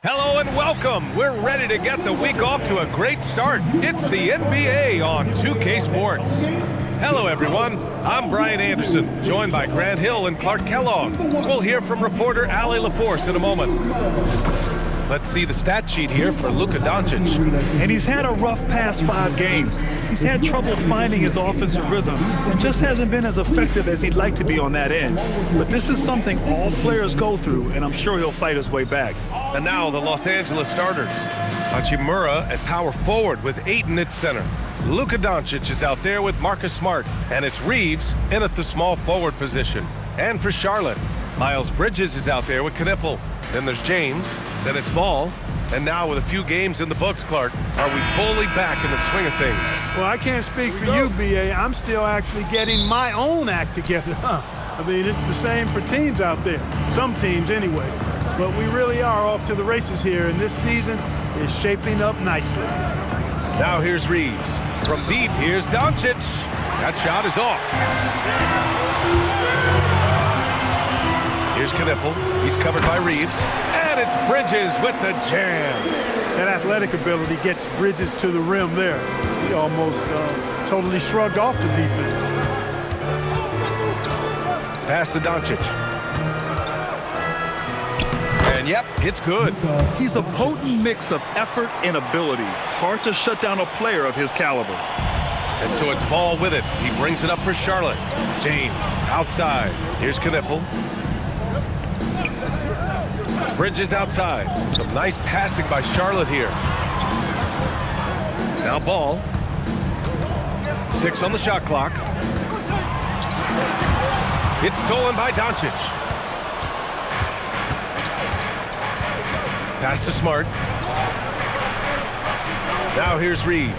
Hello and welcome. We're ready to get the week off to a great start. It's the NBA on 2K Sports. Hello, everyone. I'm Brian Anderson, joined by Grant Hill and Clark Kellogg. We'll hear from reporter Allie LaForce in a moment. Let's see the stat sheet here for Luka Doncic. And he's had a rough past 5 games. He's had trouble finding his offensive rhythm and just hasn't been as effective as he'd like to be on that end. But this is something all players go through, and I'm sure he'll fight his way back. And now the Los Angeles starters. Hachimura at power forward with Ayton at center. Luka Doncic is out there with Marcus Smart, and it's Reeves in at the small forward position. And for Charlotte, Miles Bridges is out there with Knipple. Then there's James, then it's Ball, and now with a few games in the books, Clark, are we fully back in the swing of things? Well, I can't speak for you, B.A. I'm still actually getting my own act together. I mean, it's the same for teams out there. Some teams anyway. But we really are off to the races here, and this season is shaping up nicely. Now here's Reeves. From deep, here's Doncic. That shot is off. Here's Knipple. He's covered by Reeves. And it's Bridges with the jam. That athletic ability gets Bridges to the rim there. He almost totally shrugged off the defense. Pass to Doncic. And yep, it's good. He's a potent mix of effort and ability. Hard to shut down a player of his caliber. And so it's Ball with it. He brings it up for Charlotte. James outside. Here's Knipple. Bridges outside. Some nice passing by Charlotte here. Now Ball. 6 on the shot clock. It's stolen by Doncic. Pass to Smart. Now here's Reeves.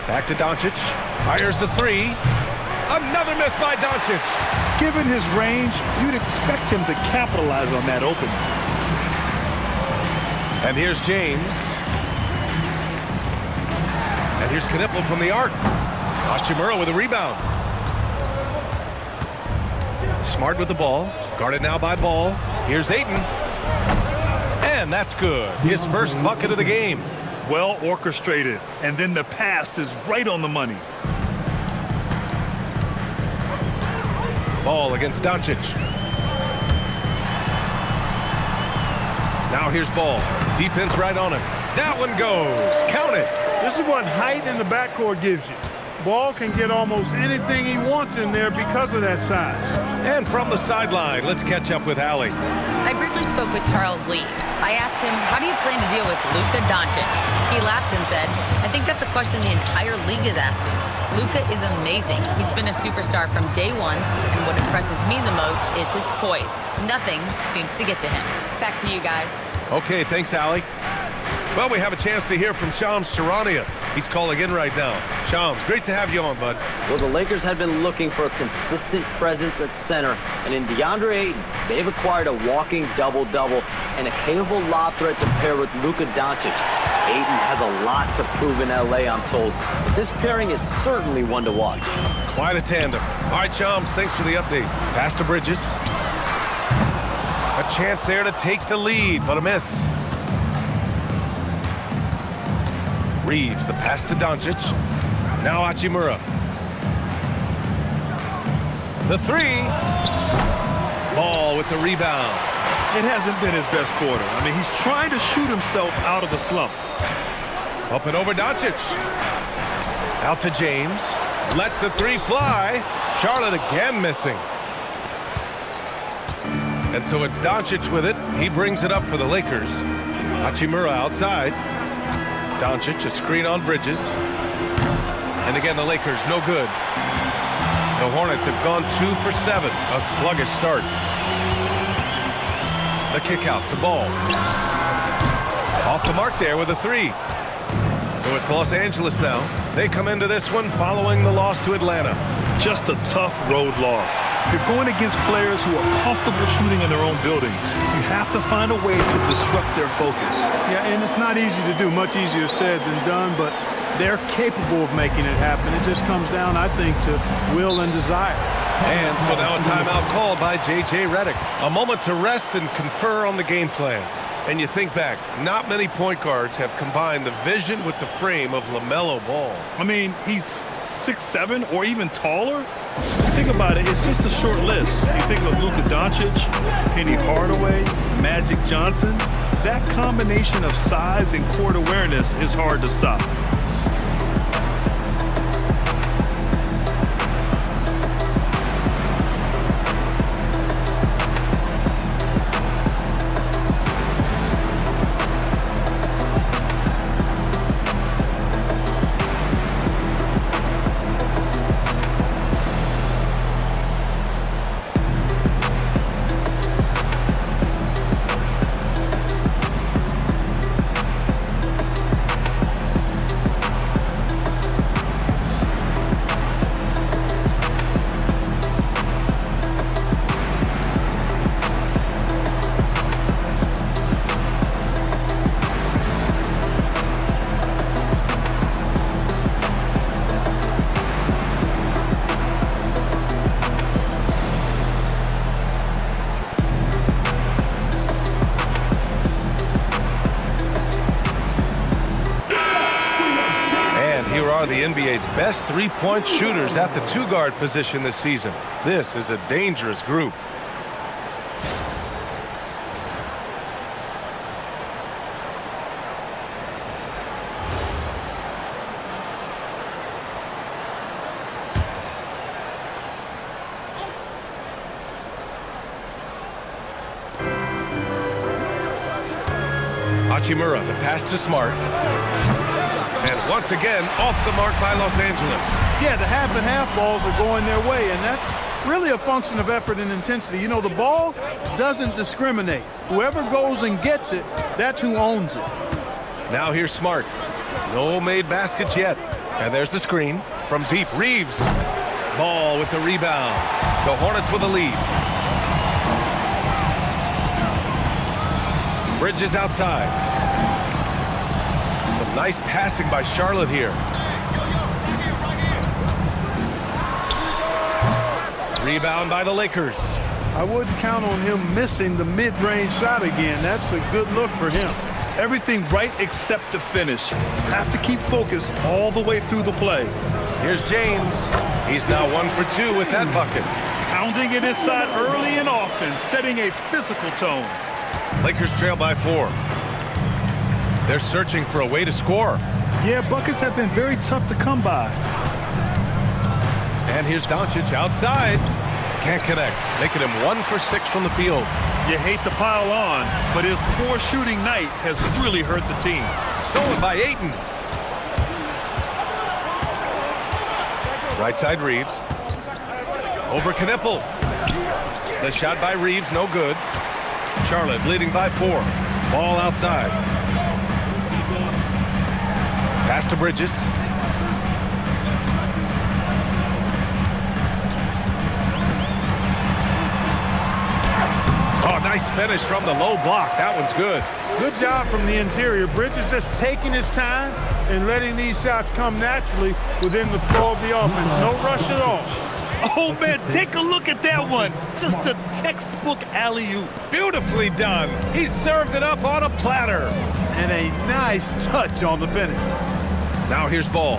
Back to Doncic. Fires the 3. Another miss by Doncic. Given his range, you'd expect him to capitalize on that opening. And here's James. And here's Knipple from the arc. Hachimura with a rebound. Smart with the ball. Guarded now by Ball. Here's Ayton. And that's good. His first bucket of the game. Well orchestrated. And then the pass is right on the money. Ball against Doncic. Now here's Ball. Defense right on him. That one goes. Count it. This is what height in the backcourt gives you. Ball can get almost anything he wants in there because of that size. And from the sideline, let's catch up with Allie. I briefly spoke with Charles Lee. I asked him, how do you plan to deal with Luka Doncic? He laughed and said, I think that's a question the entire league is asking. Luka is amazing. He's been a superstar from day one, and what impresses me the most is his poise. Nothing seems to get to him. Back to you guys. Okay, thanks, Allie. Well, we have a chance to hear from Shams Charania. He's calling in right now. Shams, great to have you on, bud. Well, the Lakers have been looking for a consistent presence at center, and in DeAndre Ayton, they've acquired a walking double-double and a capable lob threat to pair with Luka Doncic. Ayton has a lot to prove in L.A., I'm told, but this pairing is certainly one to watch. Quite a tandem. All right, Shams, thanks for the update. Pass to Bridges. A chance there to take the lead, but a miss. Reeves, the pass to Doncic. Now Hachimura. The 3. Ball with the rebound. It hasn't been his best quarter. I mean, he's trying to shoot himself out of the slump. Up and over Doncic. Out to James. Lets the 3 fly. Charlotte again missing. And so it's Doncic with it. He brings it up for the Lakers. Hachimura outside. Doncic, a screen on Bridges. And again, the Lakers, no good. The Hornets have gone 2 for 7. A sluggish start. The kick out to Ball. Off the mark there with a 3. So it's Los Angeles now. They come into this one following the loss to Atlanta. Just a tough road loss. You're going against players who are comfortable shooting in their own building. You have to find a way to disrupt their focus. Yeah, and it's not easy to do. Much easier said than done, but they're capable of making it happen. It just comes down, I think, to will and desire. And so now a timeout called by J.J. Redick. A moment to rest and confer on the game plan. And you think back, not many point guards have combined the vision with the frame of LaMelo Ball. I mean, he's 6'7" or even taller. Think about it, it's just a short list. You think of Luka Doncic, Penny Hardaway, Magic Johnson. That combination of size and court awareness is hard to stop. The NBA's best three-point shooters at the two-guard position this season. This is a dangerous group. Hachimura, the pass to Smart. And once again, off the mark by Los Angeles. Yeah, the half and half balls are going their way, and that's really a function of effort and intensity. You know, the ball doesn't discriminate. Whoever goes and gets it, that's who owns it. Now here's Smart. No made baskets yet. And there's the screen from deep. Reeves. Ball with the rebound. The Hornets with a lead. Bridges outside. Some nice passing by Charlotte here. Rebound by the Lakers. I wouldn't count on him missing the mid-range shot again. That's a good look for him. Everything right except the finish. Have to keep focused all the way through the play. Here's James. He's now 1 for 2 with that bucket. Pounding it inside early and often, setting a physical tone. Lakers trail by 4. They're searching for a way to score. Yeah, buckets have been very tough to come by. And here's Doncic outside. Can't connect, making him 1 for 6 from the field. You hate to pile on, but his poor shooting night has really hurt the team. Stolen by Ayton. Right side Reeves. Over Knipple. The shot by Reeves, no good. Charlotte leading by 4. Ball outside. Pass to Bridges. Oh, nice finish from the low block. That one's good. Good job from the interior. Bridges just taking his time and letting these shots come naturally within the flow of the offense. No rush at all. Oh, man, take a look at that one. Just a textbook alley-oop. Beautifully done. He served it up on a platter. And a nice touch on the finish. Now here's Ball.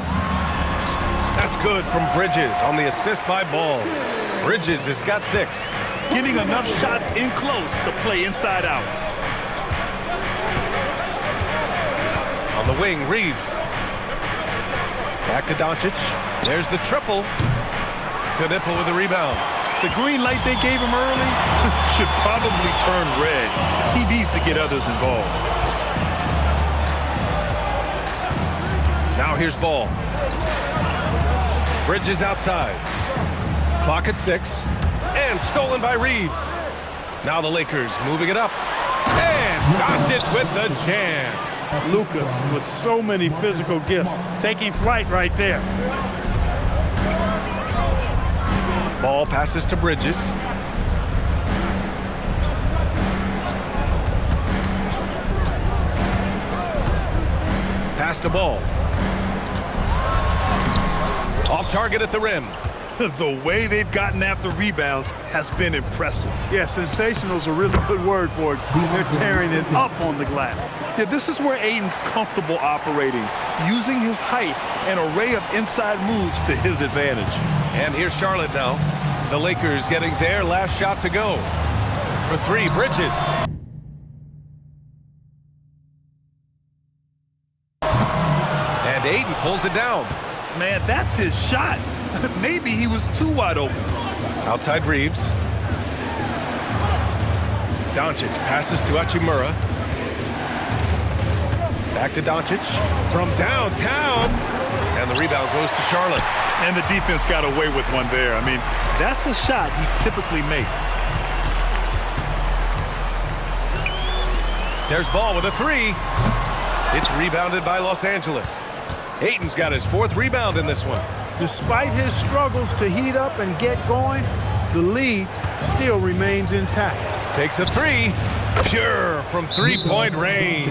That's good from Bridges on the assist by Ball. Bridges has got 6. Getting enough shots in close to play inside out. On the wing, Reeves. Back to Doncic. There's the triple. Knipple with the rebound. The green light they gave him early should probably turn red. He needs to get others involved. Now here's Ball. Bridges outside. Clock at 6. And stolen by Reeves. Now the Lakers moving it up. And Doncic with the jam. Luka with so many physical gifts. Taking flight right there. Ball passes to Bridges. Pass to Ball. Off target at the rim. The way they've gotten after rebounds has been impressive. Yeah, sensational is a really good word for it. They're tearing it up on the glass. Yeah, this is where Aiden's comfortable operating, using his height and array of inside moves to his advantage. And here's Charlotte now. The Lakers getting their last shot to go. For three, Bridges. And Aiden pulls it down. Man, that's his shot. Maybe he was too wide open. Outside Reeves. Doncic passes to Hachimura. Back to Doncic from downtown. And the rebound goes to Charlotte. And the defense got away with one there. I mean, that's a shot he typically makes. There's Ball with a three. It's rebounded by Los Angeles. Aiton's got his fourth rebound in this one. Despite his struggles to heat up and get going, the lead still remains intact. Takes a three. Pure from three-point range.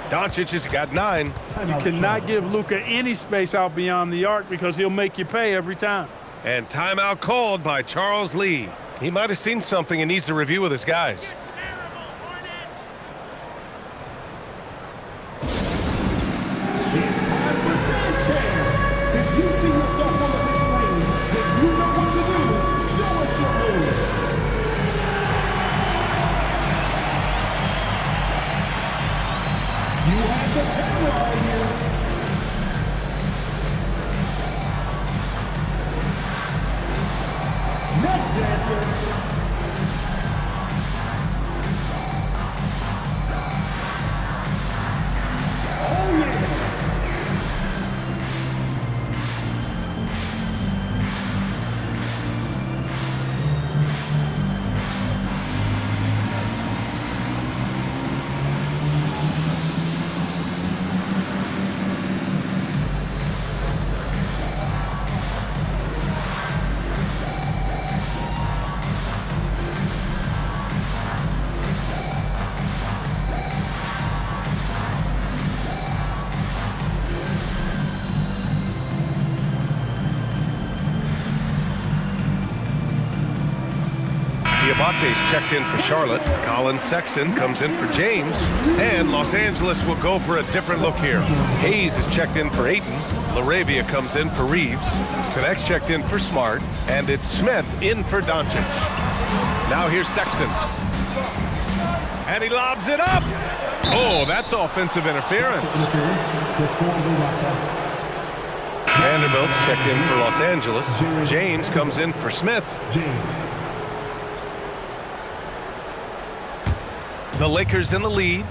Doncic has got 9. You cannot give Luka any space out beyond the arc because he'll make you pay every time. And timeout called by Charles Lee. He might have seen something and needs to review with his guys. Diabate's checked in for Charlotte. Colin Sexton comes in for James. And Los Angeles will go for a different look here. Hayes is checked in for Ayton. LaRavia comes in for Reeves. Connect's checked in for Smart. And it's Smith in for Doncic. Now here's Sexton. And he lobs it up. Oh, that's offensive interference. Vanderbilt's checked in for Los Angeles. James comes in for Smith. The Lakers in the lead.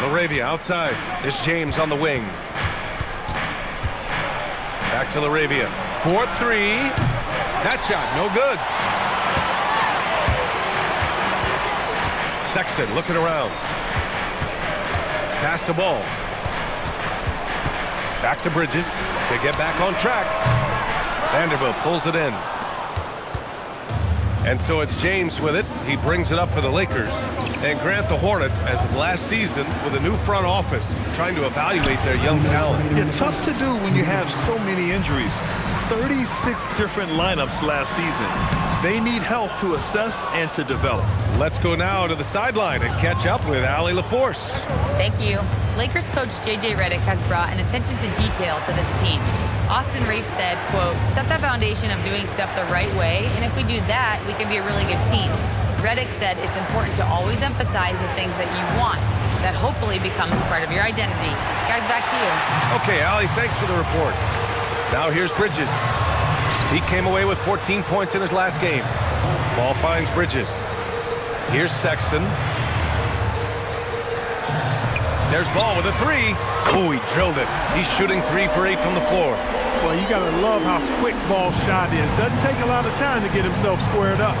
LaRavia outside. It's James on the wing. Back to LaRavia. 4-3. That shot, no good. Sexton looking around. Pass the ball. Back to Bridges to get back on track. Vanderbilt pulls it in. And so it's James with it. He brings it up for the Lakers. And Grant, the Hornets, as of last season, with a new front office, trying to evaluate their young talent. It's tough to do when you have so many injuries. 36 different lineups last season. They need help to assess and to develop. Let's go now to the sideline and catch up with Allie LaForce. Thank you. Lakers coach J.J. Redick has brought an attention to detail to this team. Austin Reeves said, quote, set that foundation of doing stuff the right way, and if we do that, we can be a really good team. Redick said it's important to always emphasize the things that you want. That hopefully becomes part of your identity. Guys, back to you. Okay, Allie, thanks for the report. Now here's Bridges. He came away with 14 points in his last game. Ball finds Bridges. Here's Sexton. There's Ball with a three. Oh, he drilled it. He's shooting 3 for 8 from the floor. Well, you got to love how quick Ball's shot is. Doesn't take a lot of time to get himself squared up.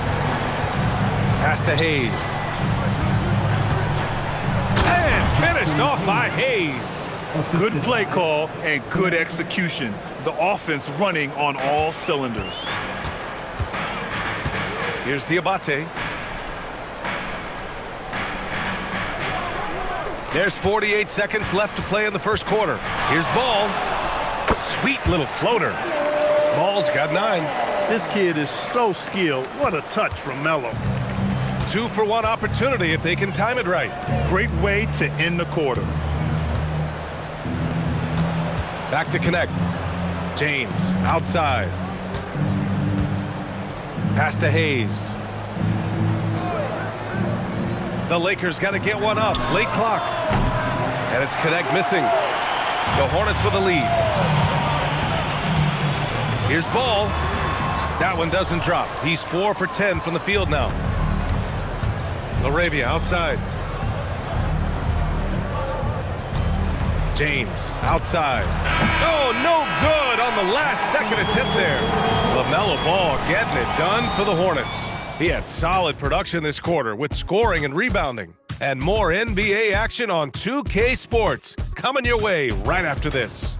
Pass to Hayes. And finished off by Hayes. Good play call and good execution. The offense running on all cylinders. Here's Diabate. There's 48 seconds left to play in the first quarter. Here's Ball. Sweet little floater. Ball's got 9. This kid is so skilled. What a touch from Melo. 2-for-1 opportunity if they can time it right. Great way to end the quarter. Back to connect. James outside. Pass to Hayes. The Lakers got to get one up. Late clock. And it's Connect missing. The Hornets with a lead. Here's Ball. That one doesn't drop. He's 4 for 10 from the field now. Laravia outside. James outside. Oh, no good on the last second attempt there. LaMelo Ball getting it done for the Hornets. He had solid production this quarter with scoring and rebounding. And more NBA action on 2K Sports coming your way right after this.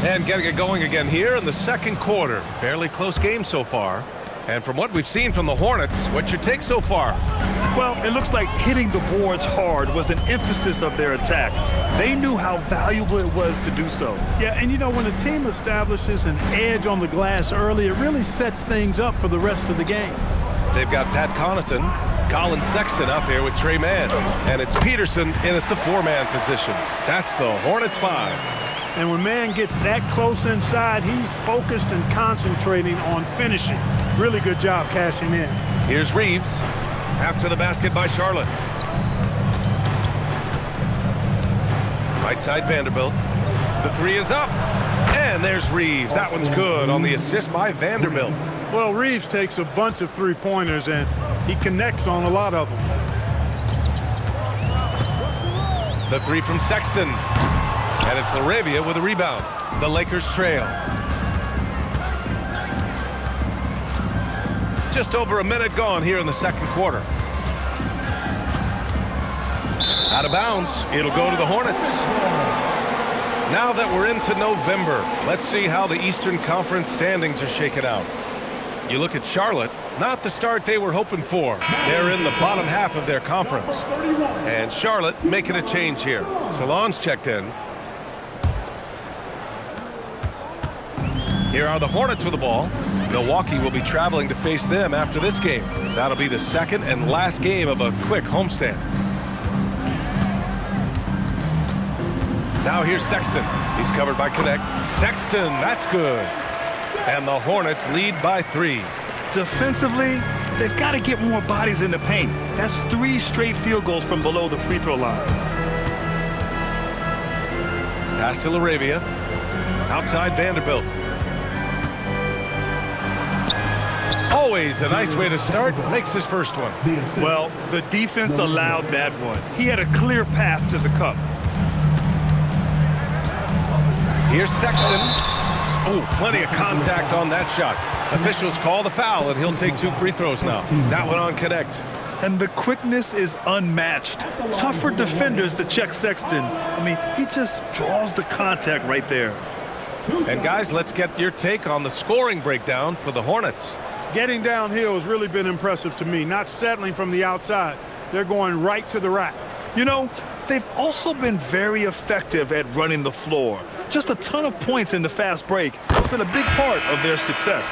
And getting it going again here in the second quarter. Fairly close game so far. And from what we've seen from the Hornets, what's your take so far? Well, it looks like hitting the boards hard was an emphasis of their attack. They knew how valuable it was to do so. Yeah, and you know, when a team establishes an edge on the glass early, it really sets things up for the rest of the game. They've got Pat Connaughton, Colin Sexton out there with Trey Mann. And it's Peterson in at the 4-man position. That's the Hornets 5. And when Mann gets that close inside, he's focused and concentrating on finishing. Really good job cashing in. Here's Reeves. After the basket by Charlotte. Right side Vanderbilt. The 3 is up. And there's Reeves. That one's good on the assist by Vanderbilt. Well, Reeves takes a bunch of 3-pointers, and he connects on a lot of them. The 3 from Sexton. And it's Laravia with a rebound. The Lakers trail. Just over a minute gone here in the second quarter. Out of bounds. It'll go to the Hornets. Now that we're into November, let's see how the Eastern Conference standings are shaken out. You look at Charlotte, not the start they were hoping for. They're in the bottom half of their conference. And Charlotte making a change here. Salon's checked in. Here are the Hornets with the ball. Milwaukee will be traveling to face them after this game. That'll be the second and last game of a quick homestand. Now here's Sexton. He's covered by Connect. Sexton, that's good. And the Hornets lead by 3. Defensively, they've got to get more bodies in the paint. That's 3 straight field goals from below the free throw line. Pass to Laravia. Outside Vanderbilt. Always a nice way to start. Makes his first one. Well, the defense allowed that one. He had a clear path to the cup. Here's Sexton. Oh, plenty of contact on that shot. Officials call the foul, and he'll take 2 free throws now. That one on Connect. And the quickness is unmatched. Tough for defenders to check Sexton. I mean, he just draws the contact right there. And guys, let's get your take on the scoring breakdown for the Hornets. Getting downhill has really been impressive to me, not settling from the outside. They're going right to the rack. You know, they've also been very effective at running the floor. Just a ton of points in the fast break. It's been a big part of their success.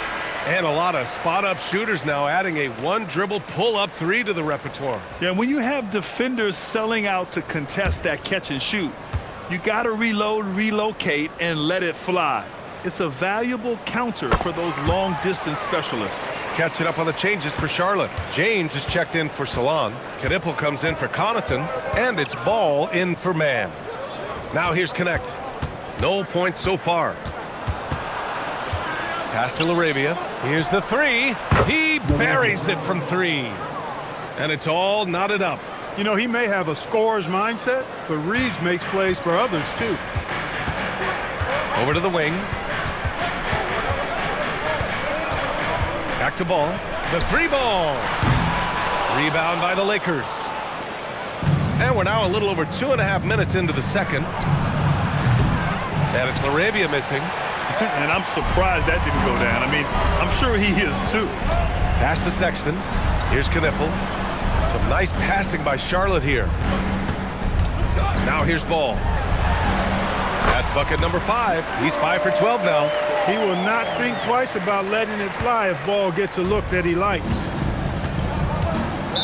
And a lot of spot-up shooters now, adding a 1-dribble pull-up 3 to the repertoire. Yeah, when you have defenders selling out to contest that catch and shoot, you got to reload, relocate, and let it fly. It's a valuable counter for those long-distance specialists. Catching up on the changes for Charlotte. James is checked in for Salon. Knipple comes in for Connaughton. And it's Ball in for Mann. Now here's Connect. No points so far. Pass to Laravia. Here's the 3. He buries it from 3. And it's all knotted up. You know, he may have a scorer's mindset, but Reeves makes plays for others, too. Over to the wing. Back to Ball. The 3-ball. Rebound by the Lakers. And we're now a little over 2.5 minutes into the second. And it's Laravia missing. And I'm surprised that didn't go down. I mean, I'm sure he is too. Pass to Sexton. Here's Knippel. Some nice passing by Charlotte here. Now here's Ball. That's bucket number 5. He's 5 for 12 now. He will not think twice about letting it fly if Ball gets a look that he likes.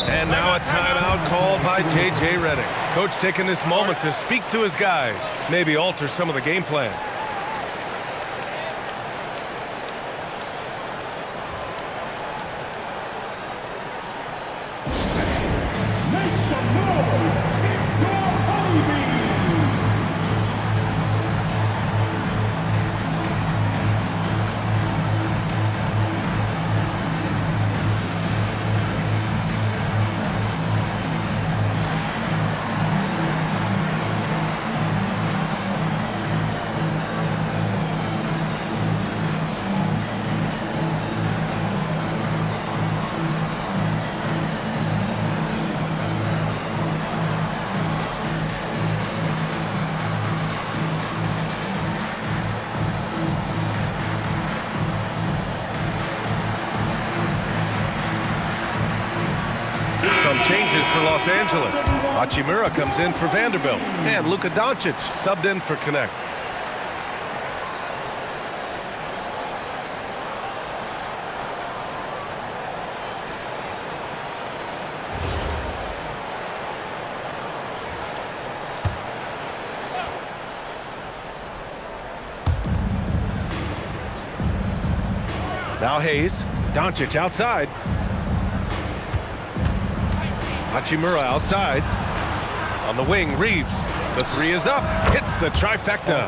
And now a timeout called by J.J. Redick. Coach taking this moment to speak to his guys, maybe alter some of the game plan. Some changes for Los Angeles. Hachimura comes in for Vanderbilt. And Luka Doncic subbed in for Connect. Now Hayes. Doncic outside. Hachimura outside. On the wing, Reeves. The 3 is up. Hits the trifecta.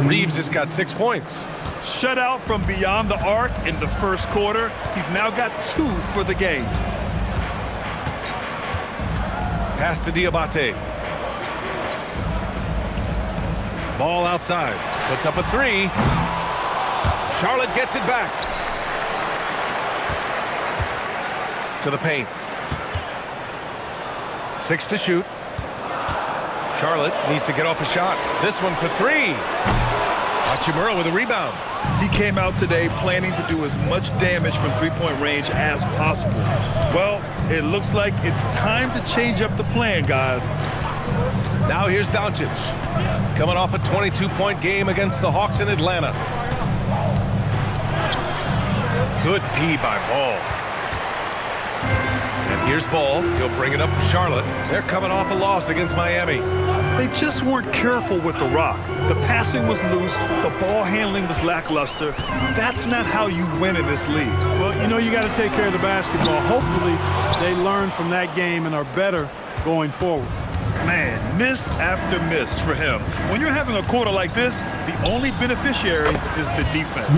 Reeves has got 6 points. Shutout from beyond the arc in the first quarter. He's now got 2 for the game. Pass to Diabate. Ball outside. Puts up a 3. Charlotte gets it back. To the paint. 6 to shoot. Charlotte needs to get off a shot. This one for 3. Hachimura with a rebound. He came out today planning to do as much damage from three-point range as possible. Well, it looks like it's time to change up the plan, guys. Now here's Doncic. Coming off a 22-point game against the Hawks in Atlanta. Good D by Ball. And here's Ball. He'll bring it up for Charlotte. They're coming off a loss against Miami. They just weren't careful with the rock. The passing was loose. The ball handling was lackluster. That's not how you win in this league. Well, you know, you got to take care of the basketball. Hopefully, they learn from that game and are better going forward. Man, miss after miss for him. When you're having a quarter like this, the only beneficiary is the defense.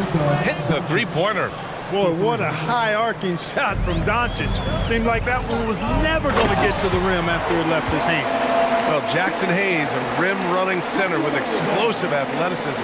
Hits a three-pointer. Boy, what a high-arcing shot from Doncic. Seemed like that one was never going to get to the rim after it left his hand. Well, Jackson Hayes, a rim-running center with explosive athleticism.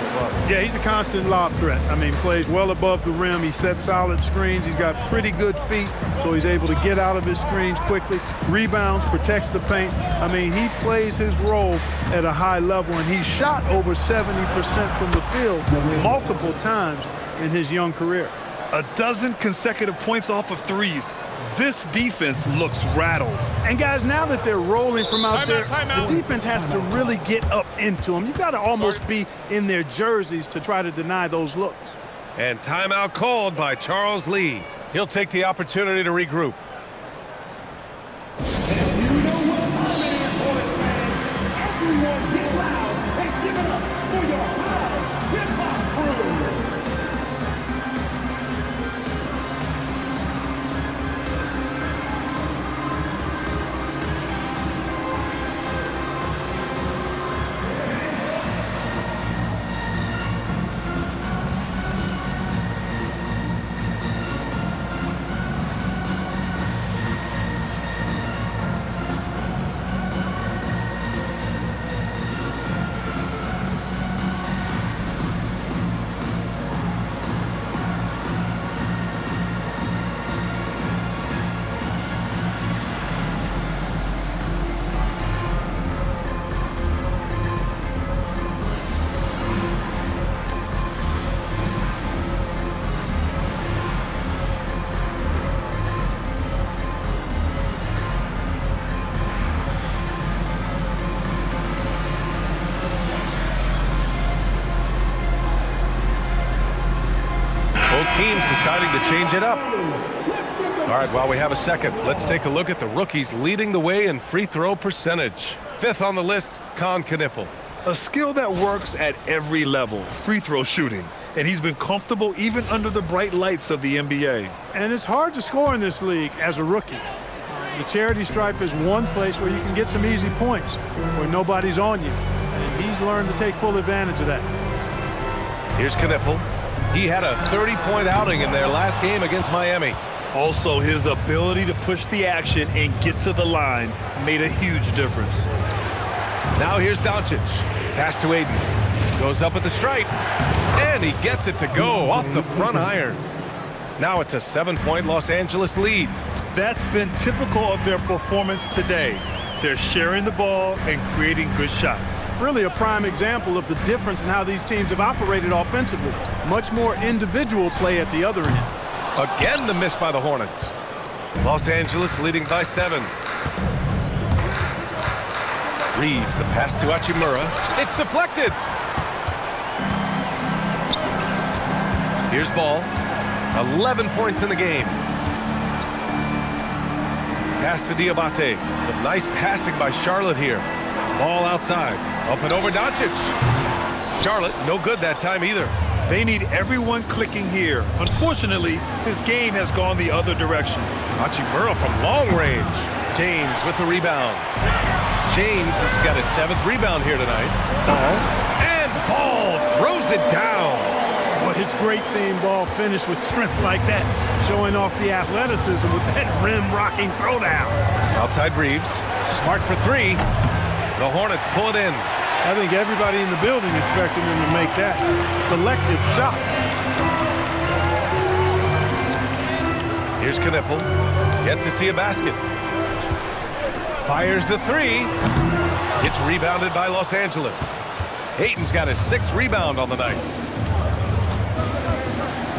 Yeah, he's a constant lob threat. I mean, plays well above the rim. He sets solid screens. He's got pretty good feet, so he's able to get out of his screens quickly. Rebounds, protects the paint. I mean, he plays his role at a high level, and he's shot over 70% from the field multiple times in his young career. A dozen consecutive points off of threes. This defense looks rattled. And guys, now that they're rolling from out there, the defense has to really get up into them. You've got to almost be in their jerseys to try to deny those looks. And timeout called by Charles Lee. He'll take the opportunity to regroup. deciding to change it up. All right, while we have a second, let's take a look at the rookies leading the way in free throw percentage. Fifth on the list, Con Knippel. A skill that works at every level, free throw shooting. And he's been comfortable even under the bright lights of the NBA. And it's hard to score in this league as a rookie. The charity stripe is one place where you can get some easy points, where nobody's on you. And he's learned to take full advantage of that. Here's Knippel. He had a 30-point outing in their last game against Miami. Also, his ability to push the action and get to the line made a huge difference. Now here's Doncic. Pass to Aiden. Goes up at the stripe. And he gets it to go off the front iron. Now it's a 7-point Los Angeles lead. That's been typical of their performance today. They're sharing the ball and creating good shots. Really a prime example of the difference in how these teams have operated offensively. Much more individual play at the other end. Again, the miss by the Hornets. Los Angeles leading by 7. Reeves, the pass to Hachimura. It's deflected. Here's Ball. 11 points in the game. Pass to Diabate. Some nice passing by Charlotte here. Ball outside. Up and over Doncic. Charlotte, no good that time either. They need everyone clicking here. Unfortunately, his game has gone the other direction. Hachimura from long range. James with the rebound. James has got his 7th rebound here tonight. And Ball throws it down. Well, it's great seeing Ball finish with strength like that, showing off the athleticism with that rim-rocking throwdown. Outside Reeves. Smart for 3. The Hornets pull it in. I think everybody in the building expected them to make that collective shot. Here's Knippel. Yet to see a basket. Fires the 3. It's rebounded by Los Angeles. Ayton's got his 6th rebound on the night.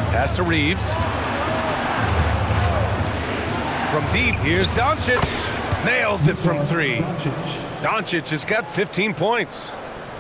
Pass to Reeves. From deep, here's Doncic. Nails it from 3. Doncic has got 15 points.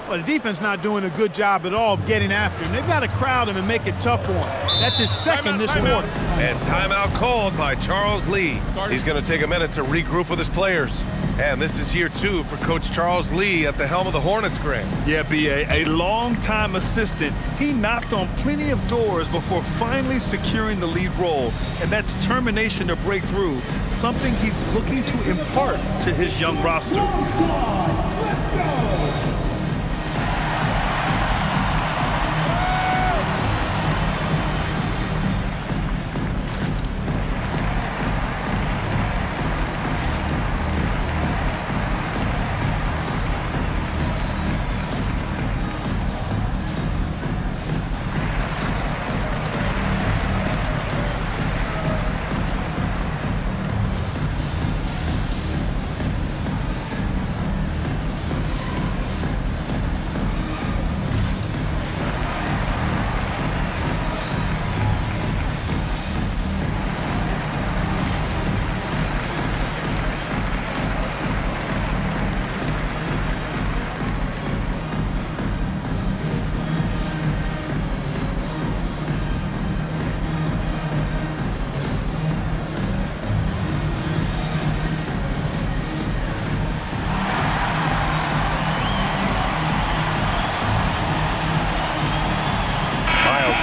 Well, the defense not doing a good job at all of getting after him. They've got to crowd him and make it tough for him. That's his second this quarter. And timeout called by Charles Lee. He's going to take a minute to regroup with his players. And this is year 2 for Coach Charles Lee at the helm of the Hornets, Grant. Yeah, B.A., a long-time assistant. He knocked on plenty of doors before finally securing the lead role. And that determination to break through, something he's looking to impart to his young roster.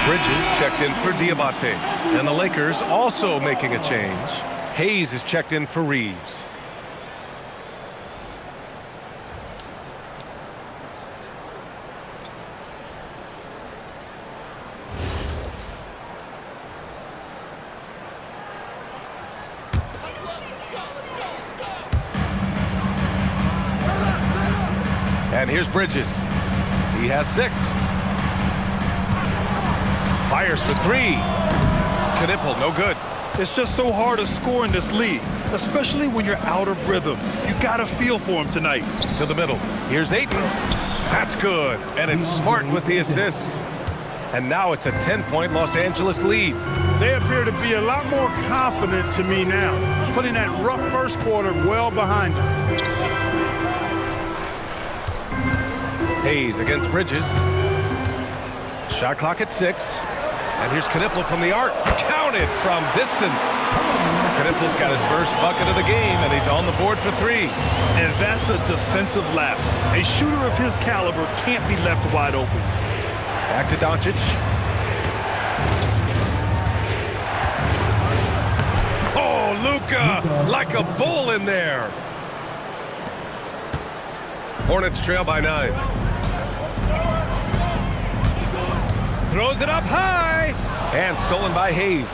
Bridges checked in for Diabate. And the Lakers also making a change. Hayes is checked in for Reeves. And here's Bridges. He has 6. Fires for 3. Knippel, no good. It's just so hard to score in this league, especially when you're out of rhythm. You got to feel for him tonight. To the middle. Here's Ayton. That's good. And it's Smart with the assist. And now it's a 10-point Los Angeles lead. They appear to be a lot more confident to me now, putting that rough first quarter well behind them. Hayes against Bridges. Shot clock at 6. And here's Knipple from the arc. Counted from distance. Knipple's got his first bucket of the game, and he's on the board for 3. And that's a defensive lapse. A shooter of his caliber can't be left wide open. Back to Doncic. Oh, Luka, like a bull in there. Hornets trail by 9. Throws it up high. And stolen by Hayes.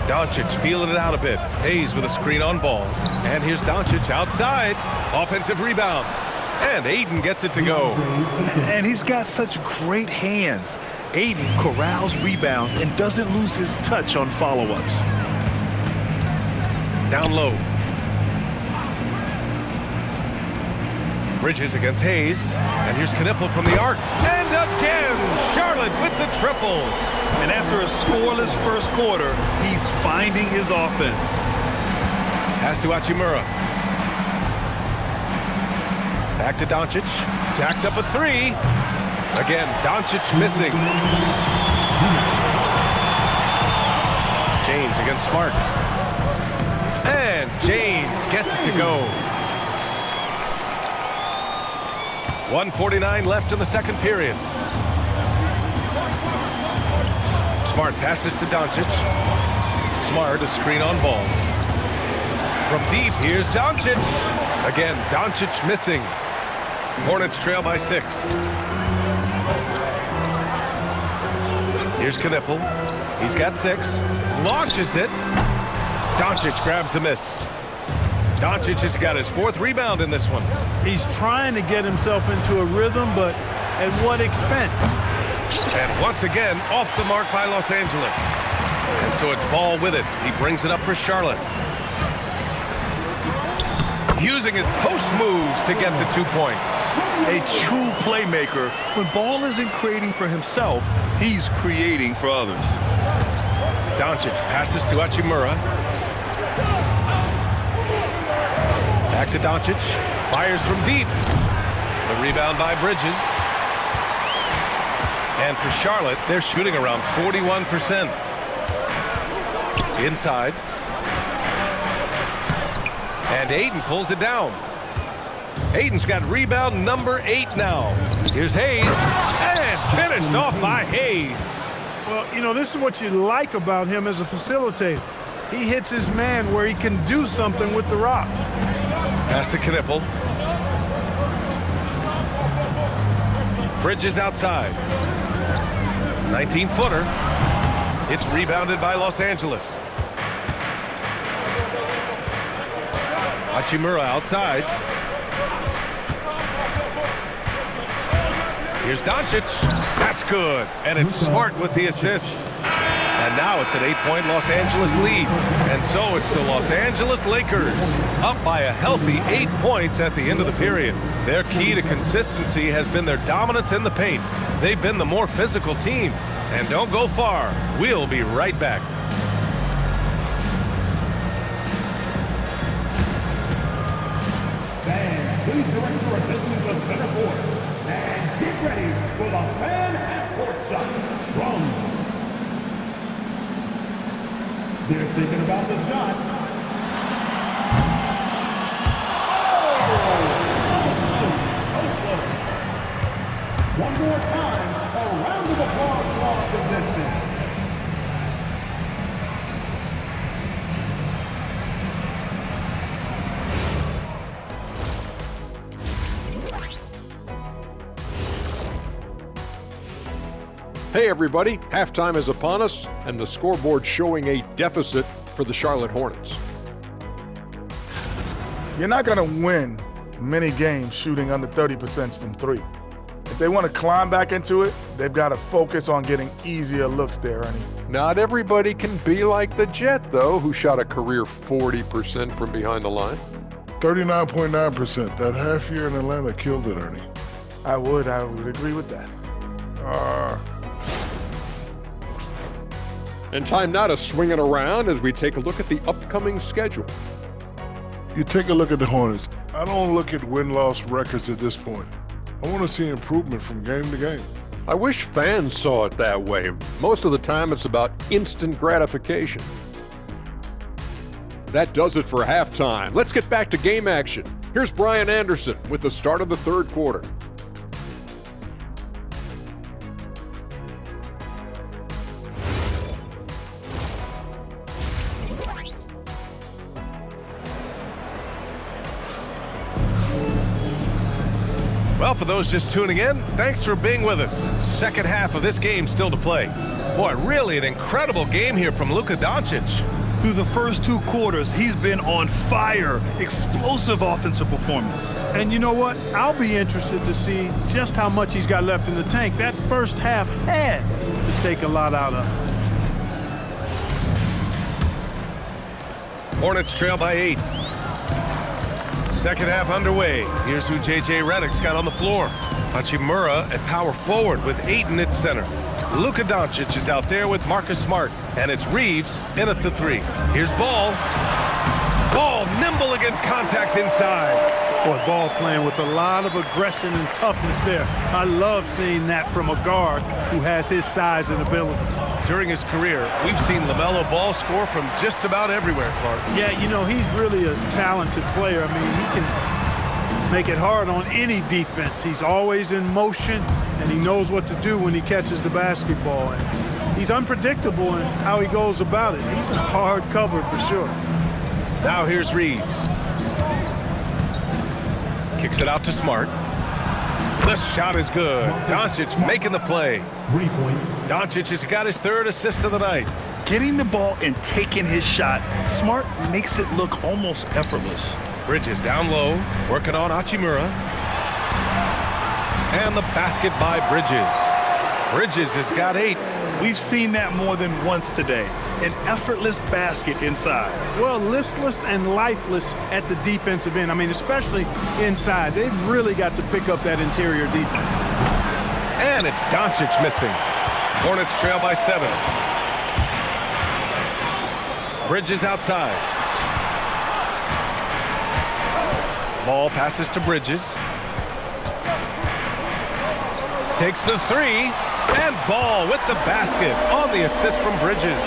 Doncic feeling it out a bit. Hayes with a screen on ball. And here's Doncic outside. Offensive rebound. And Ayton gets it to go. And he's got such great hands. Ayton corrals rebounds and doesn't lose his touch on follow-ups. Down low. Bridges against Hayes. And here's Knipple from the arc. And again, Charlotte with the triple. And after a scoreless first quarter, he's finding his offense. Pass to Hachimura. Back to Doncic. Jacks up a 3. Again, Doncic missing. James against Smart. And James gets it to go. 1:49 left in the second period. Smart passes to Doncic. Smart, a screen on ball. From deep, here's Doncic. Again, Doncic missing. Hornets trail by 6. Here's Knipple. He's got 6. Launches it. Doncic grabs the miss. Doncic has got his 4th rebound in this one. He's trying to get himself into a rhythm, but at what expense? And once again, off the mark by Los Angeles. And so it's Ball with it. He brings it up for Charlotte. Using his post moves to get the 2 points. A true playmaker. When Ball isn't creating for himself, he's creating for others. Doncic passes to Hachimura. Back to Doncic. Fires from deep. The rebound by Bridges. And for Charlotte, they're shooting around 41%. Inside. And Ayton pulls it down. Ayton's got rebound number 8 now. Here's Hayes. And finished off by Hayes. Well, you know, this is what you like about him as a facilitator. He hits his man where he can do something with the rock. Pass to Knipple. Bridges outside. 19-footer. It's rebounded by Los Angeles. Hachimura outside. Here's Doncic. That's good. And it's Smart with the assist. And now it's an 8-point Los Angeles lead. And so it's the Los Angeles Lakers up by a healthy 8 points at the end of the period. Their key to consistency has been their dominance in the paint. They've been the more physical team. And don't go far. We'll be right back. Fans, please direct your attention to the center court. And get ready for the fan half-court shots from. They're thinking about the shot. Oh, so close. One more time, a round of applause for our contestants. Hey everybody, halftime is upon us and the scoreboard showing a deficit for the Charlotte Hornets. You're not going to win many games shooting under 30% from 3. If they want to climb back into it, they've got to focus on getting easier looks there, Ernie. Not everybody can be like the Jet, though, who shot a career 40% from behind the line. 39.9%. That half year in Atlanta killed it, Ernie. I would agree with that. And time now to swing it around as we take a look at the upcoming schedule. You take a look at the Hornets. I don't look at win-loss records at this point. I want to see improvement from game to game. I wish fans saw it that way. Most of the time it's about instant gratification. That does it for halftime. Let's get back to game action. Here's Brian Anderson with the start of the third quarter. Well, for those just tuning in, thanks for being with us. Second half of this game still to play. Boy, really an incredible game here from Luka Doncic. Through the first 2 quarters, he's been on fire. Explosive offensive performance. And you know what? I'll be interested to see just how much he's got left in the tank. That first half had to take a lot out of him. Hornets trail by 8. Second half underway. Here's who J.J. Redick's got on the floor. Hachimura at power forward with Ayton at center. Luka Doncic is out there with Marcus Smart. And it's Reeves in at the 3. Here's Ball. Ball nimble against contact inside. Boy, Ball playing with a lot of aggression and toughness there. I love seeing that from a guard who has his size and ability. During his career, we've seen LaMelo Ball score from just about everywhere, Clark. Yeah, you know, he's really a talented player. I mean, he can make it hard on any defense. He's always in motion, and he knows what to do when he catches the basketball. And he's unpredictable in how he goes about it. He's a hard cover for sure. Now here's Reeves. Kicks it out to Smart. The shot is good. Doncic making the play. 3 points. Doncic has got his 3rd assist of the night. Getting the ball and taking his shot, Smart makes it look almost effortless. Bridges down low, working on Hachimura. And the basket by Bridges. Bridges has got 8. We've seen that more than once today. An effortless basket inside. Well, listless and lifeless at the defensive end. I mean, especially inside. They've really got to pick up that interior defense. And it's Doncic missing. Hornets trail by 7. Bridges outside. Ball passes to Bridges. Takes the 3. And Ball with the basket on the assist from Bridges.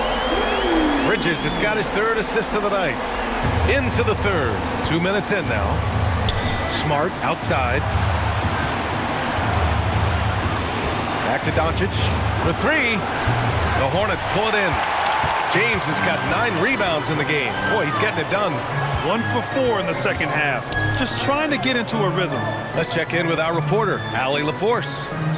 Bridges has got his 3rd assist of the night. Into the 3rd. 2 minutes in now. Smart outside. Back to Doncic for 3. The Hornets pull it in. James has got 9 rebounds in the game. Boy, he's getting it done. 1 for 4 in the second half. Just trying to get into a rhythm. Let's check in with our reporter, Allie LaForce.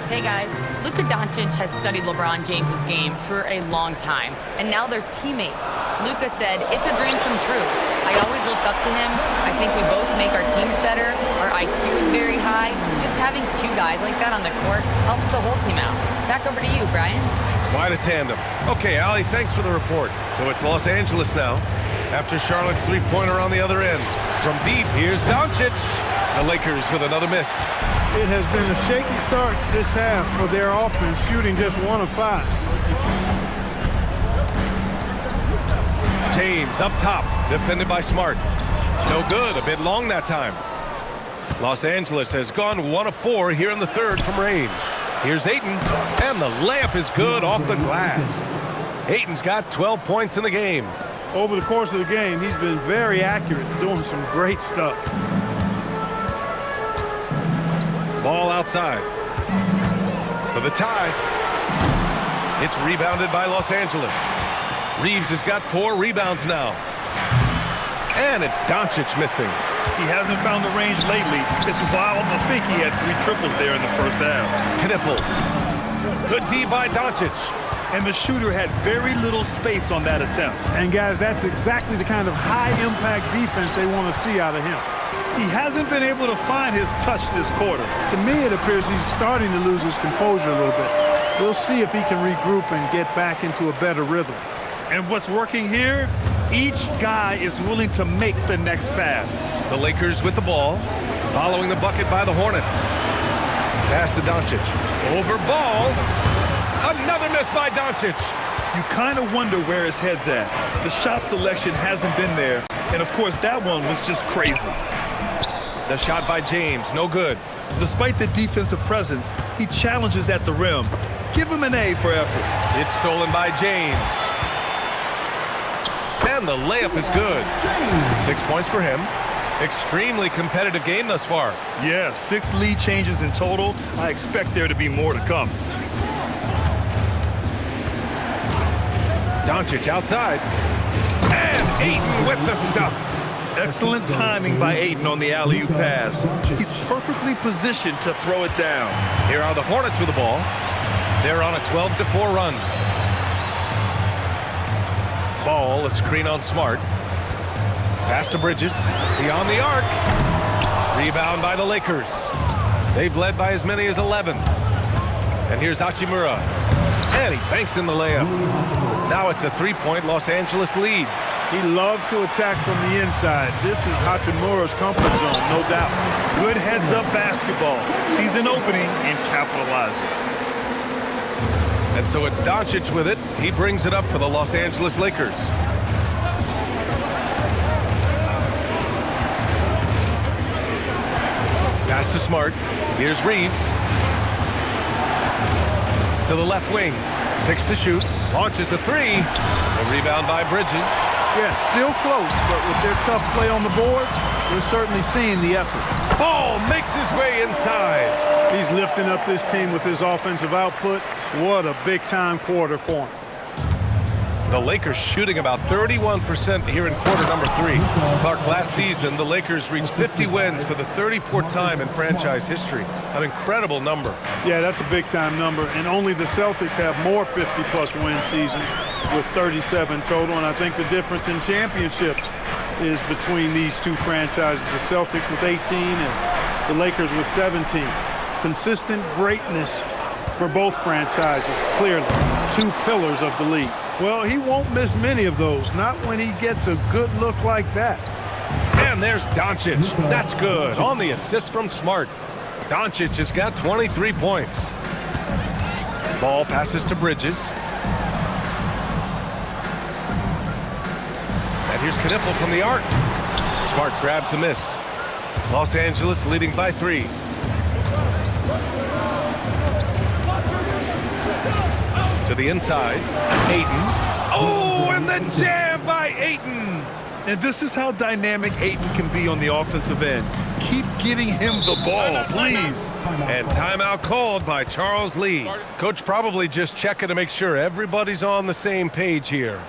Hey guys, Luka Doncic has studied LeBron James's game for a long time, and now they're teammates. Luka said, "It's a dream come true. I always look up to him. I think we both make our teams better. Our IQ is very high. Just having 2 guys like that on the court helps the whole team out." Back over to you, Brian. Quite a tandem. Okay, Allie, thanks for the report. So it's Los Angeles now. After Charlotte's 3-pointer on the other end. From deep, here's Doncic. The Lakers with another miss. It has been a shaky start this half for their offense, shooting just 1 of 5. James up top, defended by Smart. No good, a bit long that time. Los Angeles has gone 1 of 4 here in the 3rd from range. Here's Ayton, and the layup is good off the glass. Ayton's got 12 points in the game. Over the course of the game, he's been very accurate, doing some great stuff. Ball outside. For the tie. It's rebounded by Los Angeles. Reeves has got 4 rebounds now. And it's Doncic missing. He hasn't found the range lately. It's wild to think he had 3 triples there in the first half. Knipple. Good D by Doncic. And the shooter had very little space on that attempt. And guys, that's exactly the kind of high-impact defense they want to see out of him. He hasn't been able to find his touch this quarter. To me, it appears he's starting to lose his composure a little bit. We'll see if he can regroup and get back into a better rhythm. And what's working here? Each guy is willing to make the next pass. The Lakers with the ball, following the bucket by the Hornets. Pass to Doncic. Over Ball. Another miss by Doncic. You kind of wonder where his head's at. The shot selection hasn't been there. And, of course, that one was just crazy. The shot by James, no good. Despite the defensive presence, he challenges at the rim. Give him an A for effort. It's stolen by James. And the layup is good. 6 points for him. Extremely competitive game thus far. Yeah, 6 lead changes in total. I expect there to be more to come. Doncic outside. And Ayton with the stuff. Excellent timing by Ayton on the alley-oop pass. He's perfectly positioned to throw it down. Here are the Hornets with the ball. They're on a 12-4 run. Ball, a screen on Smart. Pass to Bridges. Beyond the arc. Rebound by the Lakers. They've led by as many as 11. And here's Hachimura. And he banks in the layup. Now it's a 3-point Los Angeles lead. He loves to attack from the inside. This is Hachimura's comfort zone, no doubt. Good heads-up basketball. Sees an opening and capitalizes. And so it's Doncic with it. He brings it up for the Los Angeles Lakers. Pass to Smart. Here's Reeves. To the left wing. 6 to shoot. Launches a 3. A rebound by Bridges. Yeah, still close, but with their tough play on the boards, we're certainly seeing the effort. Ball makes his way inside. He's lifting up this team with his offensive output. What a big-time quarter for him. The Lakers shooting about 31% here in quarter number 3. Clark, last season, the Lakers reached 50 wins for the 34th time in franchise history. An incredible number. Yeah, that's a big-time number, and only the Celtics have more 50-plus win seasons with 37 total, and I think the difference in championships is between these two franchises, the Celtics with 18 and the Lakers with 17. Consistent greatness for both franchises, clearly. 2 pillars of the league. Well, he won't miss many of those, not when he gets a good look like that. And there's Doncic. That's good. On the assist from Smart. Doncic has got 23 points. Ball passes to Bridges. And here's Knipple from the arc. Smart grabs a miss. Los Angeles leading by 3. To the inside. Ayton. Oh, and the jam by Ayton. And this is how dynamic Ayton can be on the offensive end. Keep getting him the ball, please. And timeout called by Charles Lee. Coach probably just checking to make sure everybody's on the same page here.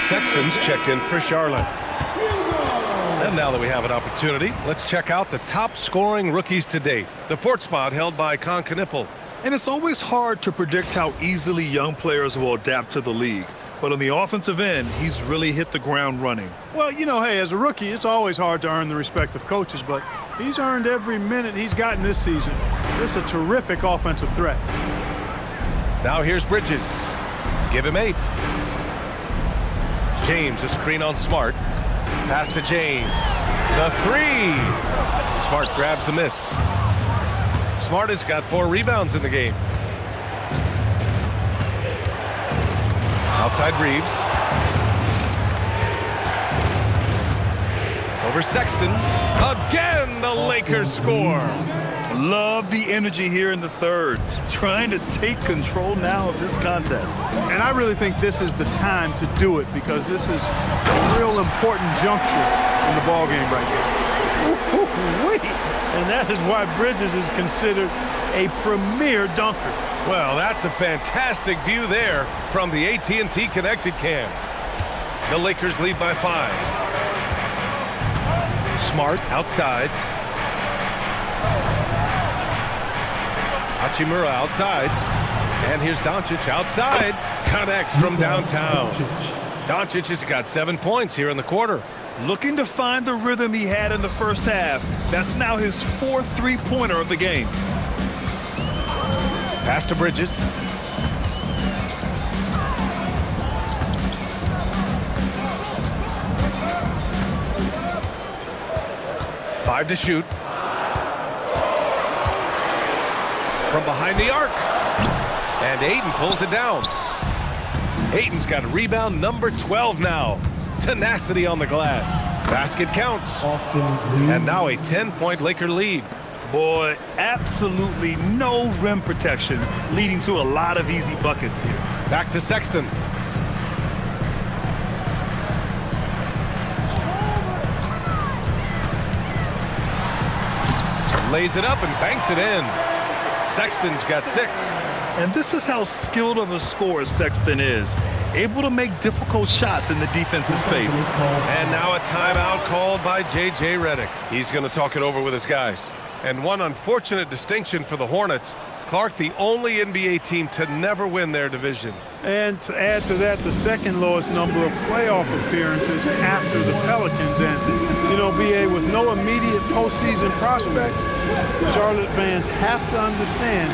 Sexton's checked in for Charlotte. And now that we have an opportunity, let's check out the top scoring rookies to date. The 4th spot held by Con Knipple. And it's always hard to predict how easily young players will adapt to the league. But on the offensive end, he's really hit the ground running. Well, you know, hey, as a rookie, it's always hard to earn the respect of coaches, but he's earned every minute he's gotten this season. Just a terrific offensive threat. Now here's Bridges. Give him 8. James, a screen on Smart. Pass to James. The 3. Smart grabs the miss. Smart has got 4 rebounds in the game. Outside Reeves. Over Sexton. Again, the Lakers score. Love the energy here in the third, trying to take control now of this contest. And I really think this is the time to do it because this is a real important juncture in the ballgame right here. Wait. And that is why Bridges is considered a premier dunker. Well, that's a fantastic view there from the AT&T Connected Cam. The Lakers lead by 5. Smart outside. Hachimura outside. And here's Doncic outside. Connects from downtown. Doncic has got 7 points here in the quarter. Looking to find the rhythm he had in the first half. That's now his 4th three-pointer of the game. Pass to Bridges. Five to shoot. From behind the arc. And Ayton pulls it down. Ayton's got rebound number 12 now. Tenacity on the glass. Basket counts. And now a 10-point Laker lead. Boy, absolutely no rim protection, leading to a lot of easy buckets here. Back to Sexton. Lays it up and banks it in. Sexton's got 6. And this is how skilled of a scorer Sexton is. Able to make difficult shots in the defense's face. And now a timeout called by J.J. Redick. He's going to talk it over with his guys. And one unfortunate distinction for the Hornets. Clark, the only NBA team to never win their division. And to add to that, the second lowest number of playoff appearances after the Pelicans. And, you know, BA, with no immediate postseason prospects, Charlotte fans have to understand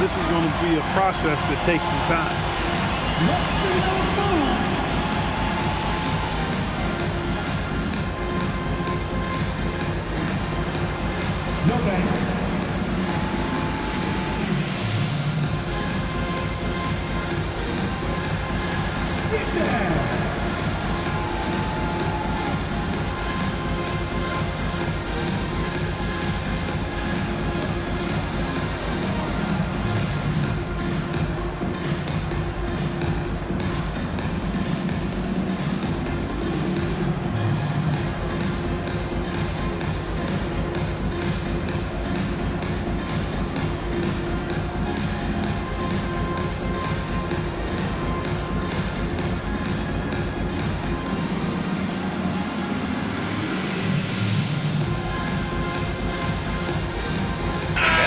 this is going to be a process that takes some time. No thanks. Get down.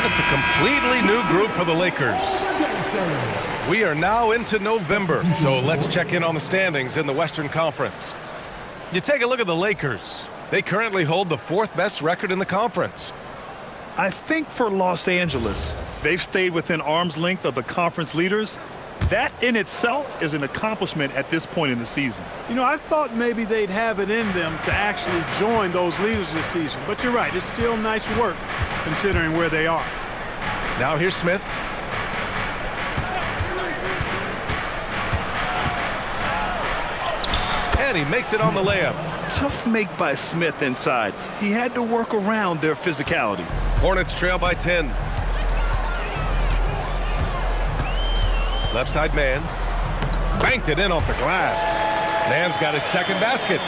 It's a completely new group for the Lakers. We are now into November, so let's check in on the standings in the Western Conference. You take a look at the Lakers. They currently hold the 4th best record in the conference. I think for Los Angeles, they've stayed within arm's length of the conference leaders. That in itself is an accomplishment at this point in the season. You know, I thought maybe they'd have it in them to actually join those leaders this season. But you're right, it's still nice work considering where they are. Now here's Smith. And he makes it on the layup. Tough make by Smith inside. He had to work around their physicality. Hornets trail by 10. Left side man. Banked it in off the glass. Man's got his second basket.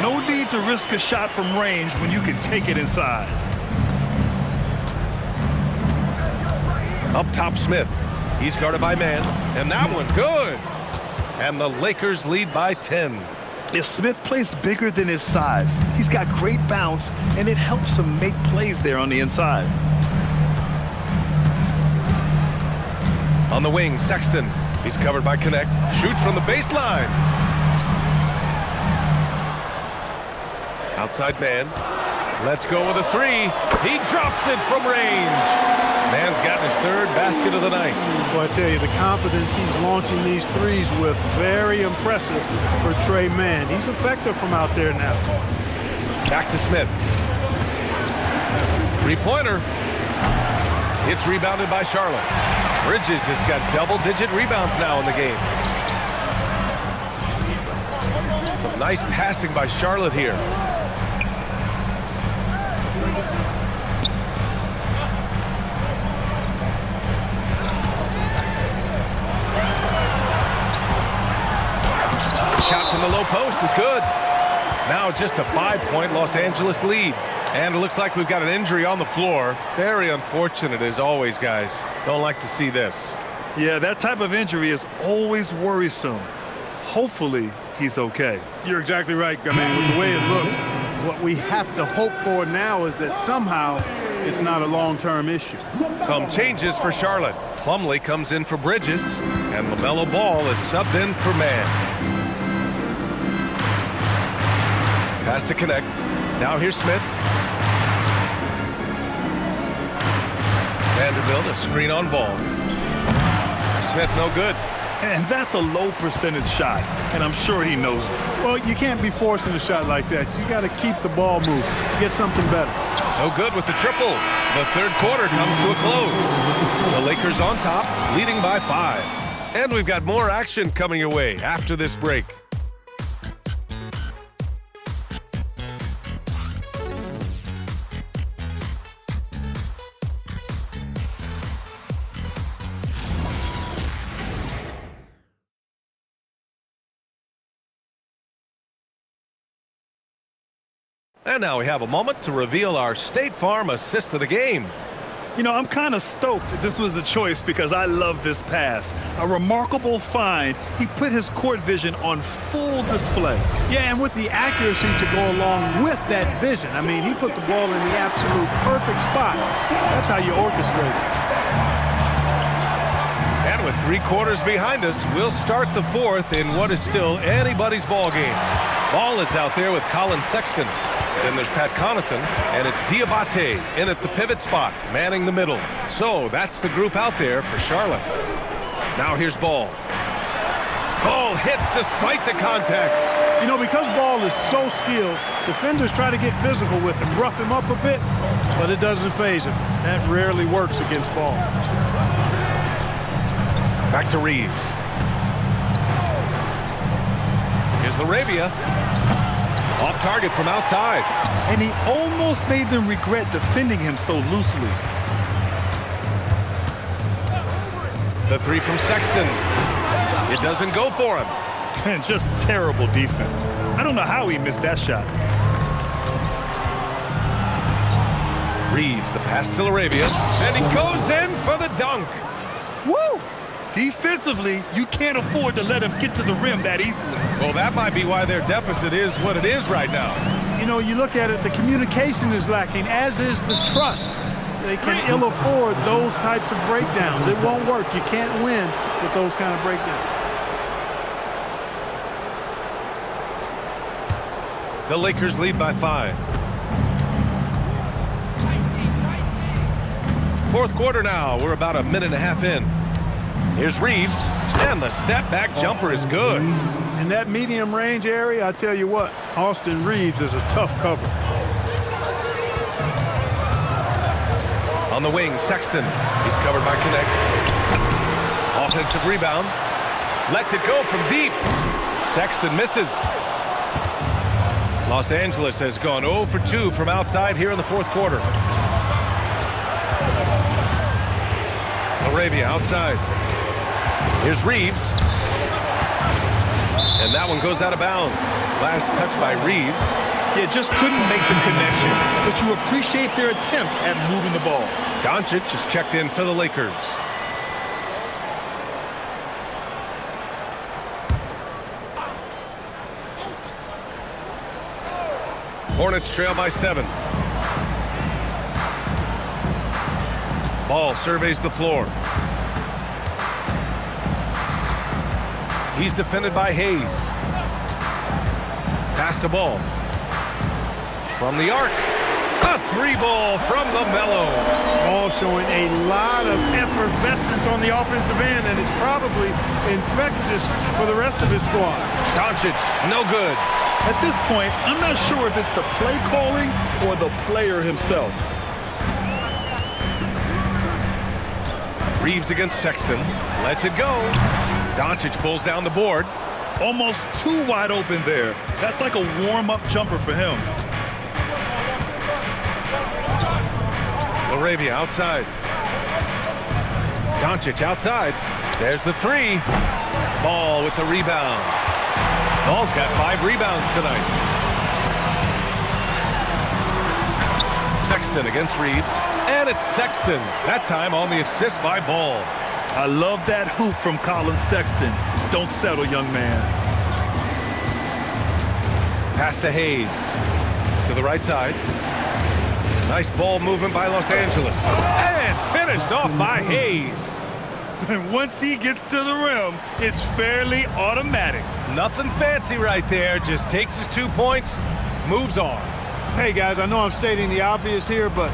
No need to risk a shot from range when you can take it inside. Up top, Smith. He's guarded by man. And that one, good. And the Lakers lead by 10. If Smith plays bigger than his size, he's got great bounce, and it helps him make plays there on the inside. On the wing, Sexton. He's covered by Connect. Shoots from the baseline. Outside man. Let's go with a 3. He drops it from range. Man's gotten his 3rd basket of the night. Well, I tell you, the confidence he's launching these threes with, very impressive for Trey Mann. He's effective from out there now. Back to Smith. 3-pointer. It's rebounded by Charlotte. Bridges has got double-digit rebounds now in the game. Some nice passing by Charlotte here. post is good. Now just a 5-point Los Angeles lead. And it looks like we've got an injury on the floor. Very unfortunate as always, guys. Don't like to see this. Yeah, that type of injury is always worrisome. Hopefully, he's okay. You're exactly right. I mean, with the way it looks, what we have to hope for now is that somehow it's not a long-term issue. Some changes for Charlotte. Plumlee comes in for Bridges, and LaMelo Ball is subbed in for Mann. Pass to connect. Now here's Smith. Vanderbilt, a screen on Ball. Smith, no good. And that's a low percentage shot, and I'm sure he knows it. Well, you can't be forcing a shot like that. You got to keep the ball moving, get something better. No good with the triple. The third quarter comes to a close. The Lakers on top, leading by 5. And we've got more action coming your way after this break. And now we have a moment to reveal our State Farm assist of the game. You know, I'm kind of stoked that this was a choice because I love this pass. A remarkable find. He put his court vision on full display. Yeah, and with the accuracy to go along with that vision. I mean, he put the ball in the absolute perfect spot. That's how you orchestrate it. And with 3 quarters behind us, we'll start the 4th in what is still anybody's ball game. Ball is out there with Colin Sexton. Then there's Pat Connaughton, and it's Diabate in at the pivot spot, manning the middle. So that's the group out there for Charlotte. Now here's Ball. Ball hits despite the contact. You know, because Ball is so skilled, defenders try to get physical with him, rough him up a bit, but it doesn't faze him. That rarely works against Ball. Back to Reeves. Here's Laravia. Off target from outside. And he almost made them regret defending him so loosely. The 3 from Sexton. It doesn't go for him. And just terrible defense. I don't know how he missed that shot. Reeves, the pass to Laravia, and he goes in for the dunk. Woo! Defensively, you can't afford to let him get to the rim that easily. Well, that might be why their deficit is what it is right now. You know, you look at it, the communication is lacking, as is the trust. They can ill afford those types of breakdowns. It won't work. You can't win with those kind of breakdowns. The Lakers lead by 5. 4th quarter now. We're about a minute and a half in. Here's Reeves, and the step-back jumper is good. In that medium range area, I tell you what, Austin Reeves is a tough cover. On the wing, Sexton. He's covered by Connect. Offensive rebound. Lets it go from deep. Sexton misses. Los Angeles has gone 0 for 2 from outside here in the 4th quarter. Laravia outside. Here's Reeves. And that one goes out of bounds. Last touch by Reeves. Yeah, just couldn't make the connection. But you appreciate their attempt at moving the ball. Doncic is checked in for the Lakers. Hornets trail by 7. Ball surveys the floor. He's defended by Hayes. Pass to Ball. From the arc. A 3-ball from LaMelo. Ball showing a lot of effervescence on the offensive end, and it's probably infectious for the rest of his squad. Doncic, no good. At this point, I'm not sure if it's the play calling or the player himself. Reeves against Sexton. Lets it go. Doncic pulls down the board. Almost too wide open there. That's like a warm-up jumper for him. Laravia outside. Doncic outside. There's the 3. Ball with the rebound. Ball's got 5 rebounds tonight. Sexton against Reeves. And it's Sexton. That time on the assist by Ball. I love that hoop from Colin Sexton. Don't settle, young man. Pass to Hayes. To the right side. Nice ball movement by Los Angeles. And finished off by Hayes. And once he gets to the rim, it's fairly automatic. Nothing fancy right there. Just takes his 2 points, moves on. Hey, guys, I know I'm stating the obvious here, but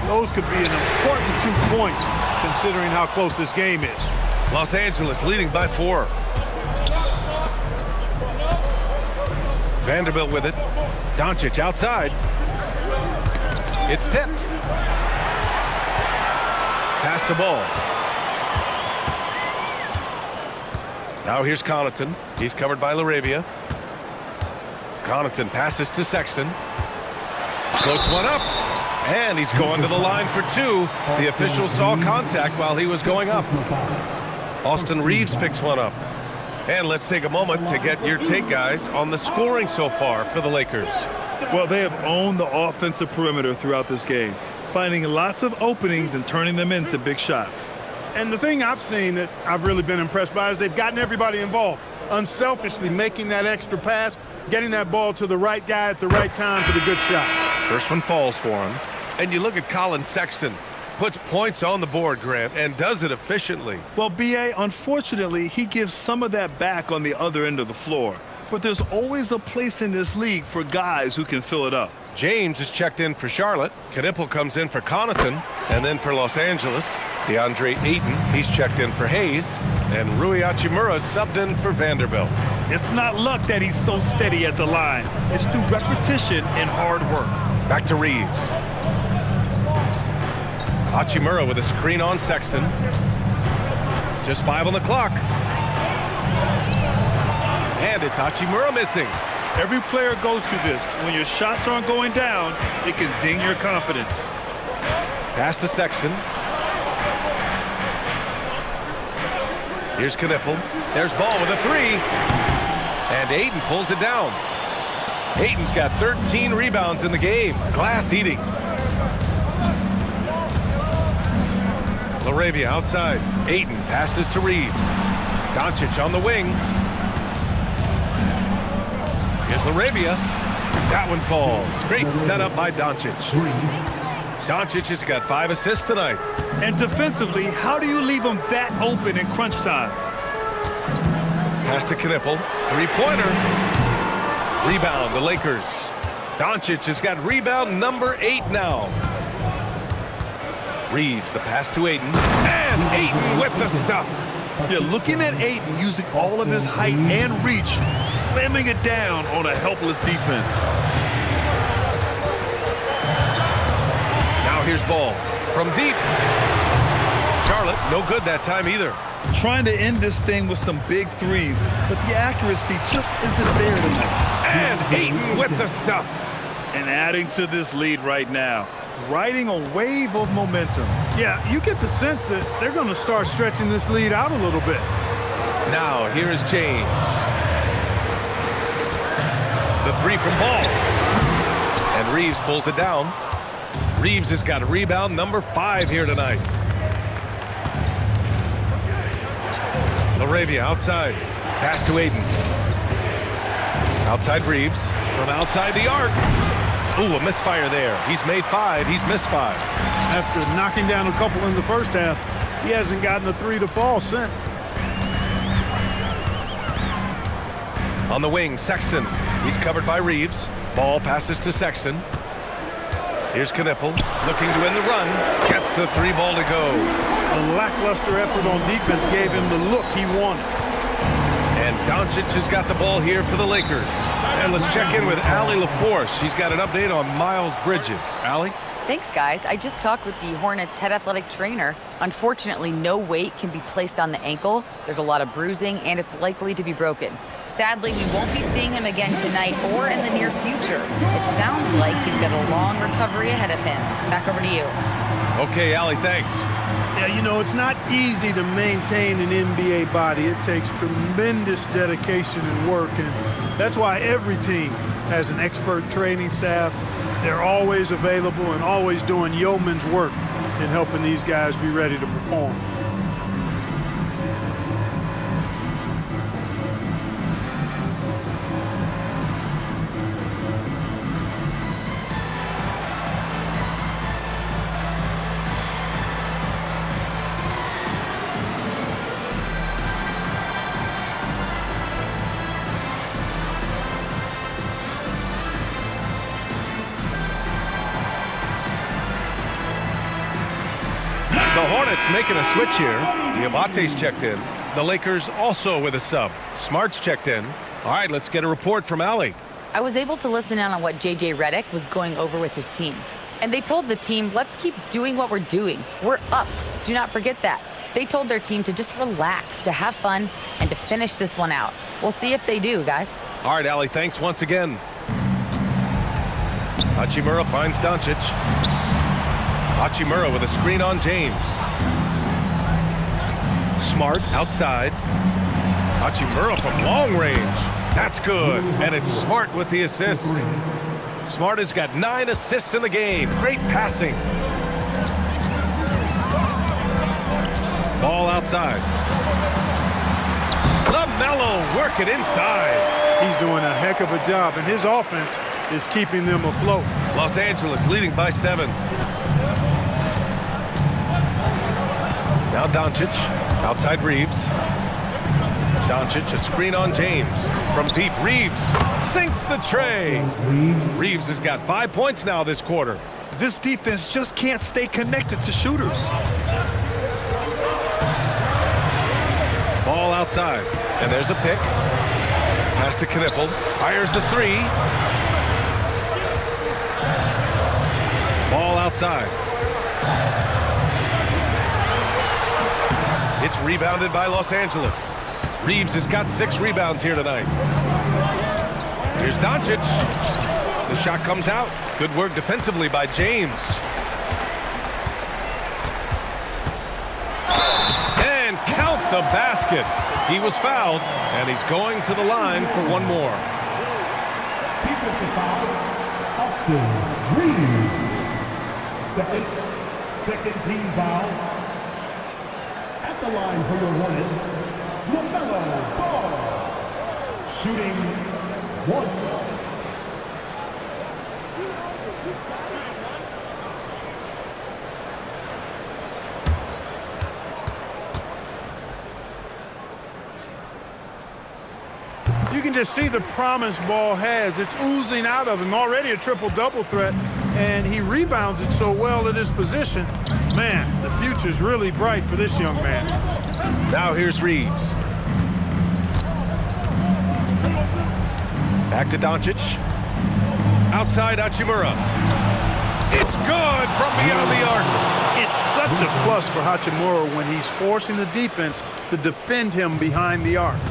those could be an important 2 points considering how close this game is. Los Angeles leading by 4. Vanderbilt with it. Doncic outside. It's tipped. Pass the ball. Now here's Connaughton. He's covered by LaRavia. Connaughton passes to Sexton. Floats one up. And he's going to the line for 2. The official saw contact while he was going up. Austin Reeves picks one up. And let's take a moment to get your take, guys, on the scoring so far for the Lakers. Well, they have owned the offensive perimeter throughout this game, finding lots of openings and turning them into big shots. And the thing I've seen that I've really been impressed by is they've gotten everybody involved, unselfishly making that extra pass, getting that ball to the right guy at the right time for the good shot. First one falls for him. And you look at Colin Sexton. Puts points on the board, Grant, and does it efficiently. Well, B.A., unfortunately, he gives some of that back on the other end of the floor. But there's always a place in this league for guys who can fill it up. James is checked in for Charlotte. Knipple comes in for Connaughton. And then for Los Angeles, DeAndre Ayton, he's checked in for Hayes. And Rui Hachimura subbed in for Vanderbilt. It's not luck that he's so steady at the line. It's through repetition and hard work. Back to Reeves. Hachimura with a screen on Sexton. Just 5 on the clock. And it's Hachimura missing. Every player goes through this. When your shots aren't going down, it can ding your confidence. Pass to Sexton. Here's Knipple. There's Ball with a 3. And Ayton pulls it down. Ayton's got 13 rebounds in the game. Glass eating. LaRavia outside. Ayton passes to Reeves. Doncic on the wing. Here's LaRavia. That one falls. Great setup by Doncic. Doncic has got 5 assists tonight. And defensively, how do you leave him that open in crunch time? Pass to Knipple. 3-pointer. Rebound, the Lakers. Doncic has got rebound number 8 now. Reeves, the pass to Ayton. And Ayton with the stuff. You're looking at Ayton using all of his height and reach, slamming it down on a helpless defense. Now here's Ball from deep. Charlotte, no good that time either. Trying to end this thing with some big threes, but the accuracy just isn't there tonight. And Ayton with the stuff. And adding to this lead right now, riding a wave of momentum. Yeah, you get the sense that they're going to start stretching this lead out a little bit. Now here is James. The 3 from Ball. And Reeves pulls it down. Reeves has got rebound number 5 here tonight. LaRavia outside. Pass to Ayton. Outside Reeves. From outside the arc. Ooh, a misfire there. He's made 5. He's missed 5. After knocking down a couple in the first half, he hasn't gotten a 3 to fall since. On the wing, Sexton. He's covered by Reeves. Ball passes to Sexton. Here's Knipple, looking to win the run. Gets the 3 ball to go. A lackluster effort on defense gave him the look he wanted. And Doncic has got the ball here for the Lakers. And let's check in with Allie LaForce. She's got an update on Miles Bridges. Allie? Thanks, guys. I just talked with the Hornets head athletic trainer. Unfortunately, no weight can be placed on the ankle. There's a lot of bruising, and it's likely to be broken. Sadly, we won't be seeing him again tonight or in the near future. It sounds like he's got a long recovery ahead of him. Back over to you. Okay, Allie, thanks. Yeah, you know, it's not easy to maintain an NBA body. It takes tremendous dedication and work, and that's why every team has an expert training staff. They're always available and always doing yeoman's work in helping these guys be ready to perform. The Hornets making a switch here. Diabate's checked in. The Lakers also with a sub. Smart's checked in. All right, let's get a report from Allie. I was able to listen in on what J.J. Redick was going over with his team. And they told the team, let's keep doing what we're doing. We're up. Do not forget that. They told their team to just relax, to have fun, and to finish this one out. We'll see if they do, guys. All right, Allie, thanks once again. Hachimura finds Doncic. Hachimura with a screen on James. Smart outside. Hachimura from long range. That's good. And it's Smart with the assist. Smart has got 9 assists in the game. Great passing. Ball outside. LaMelo working inside. He's doing a heck of a job, and his offense is keeping them afloat. Los Angeles leading by 7. Now Doncic, outside Reeves. Doncic, a screen on James. From deep, Reeves sinks the tray. Reeves has got 5 points now this quarter. This defense just can't stay connected to shooters. Ball outside, and there's a pick. Pass to Knippel, fires the 3. Ball outside. It's rebounded by Los Angeles. Reeves has got 6 rebounds here tonight. Here's Doncic. The shot comes out. Good work defensively by James. And count the basket. He was fouled, and he's going to the line for one more. Defensive foul, Austin Reeves. Second team foul. At the line for your Hornets, LaMelo Ball. Shooting 1. You can just see the promise Ball has. It's oozing out of him. Already a triple-double threat, and he rebounds it so well at his position. Man, the future's really bright for this young man. Now here's Reeves. Back to Doncic. Outside Hachimura. It's good from beyond the arc. It's such a plus for Hachimura when he's forcing the defense to defend him behind the arc.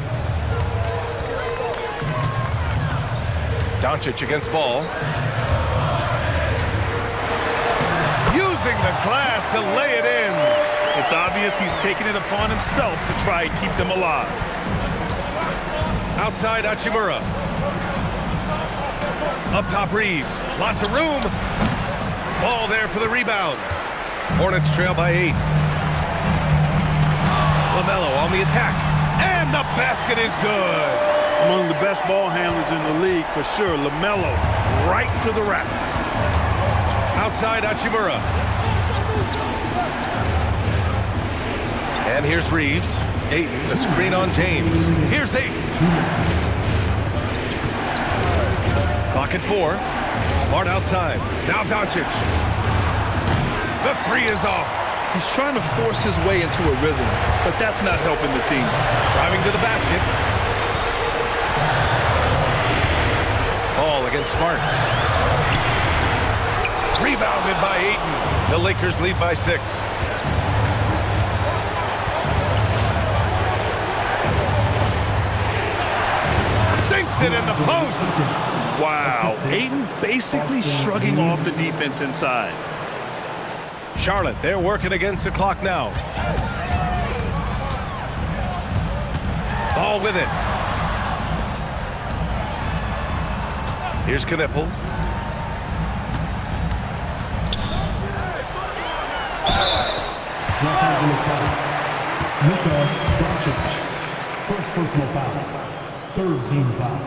Doncic against Ball. Using the glass to lay it in. It's obvious he's taking it upon himself to try and keep them alive. Outside Hachimura. Up top Reeves. Lots of room. Ball there for the rebound. Hornets trail by 8. LaMelo on the attack. And the basket is good. Among the best ball handlers in the league for sure. LaMelo right to the rack. Outside Hachimura. And here's Reeves. Ayton, the screen on James. Here's Ayton. Clock at 4. Smart outside. Now Doncic. The 3 is off. He's trying to force his way into a rhythm, but that's not helping the team. Driving to the basket. Ball against Smart. Rebounded by Ayton. The Lakers lead by 6. Sinks it in the post. Wow, Ayton basically shrugging off the defense inside. Charlotte, they're working against the clock now. Ball with it. Here's Knipple. Los Angeles foul. Luka Doncic. First personal foul. Third team foul.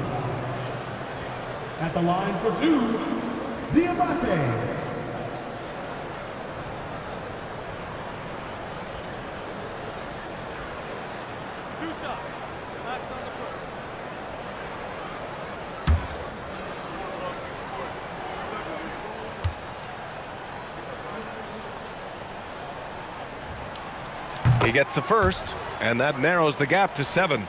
At the line for two, Diamante. He gets the first, and that narrows the gap to 7.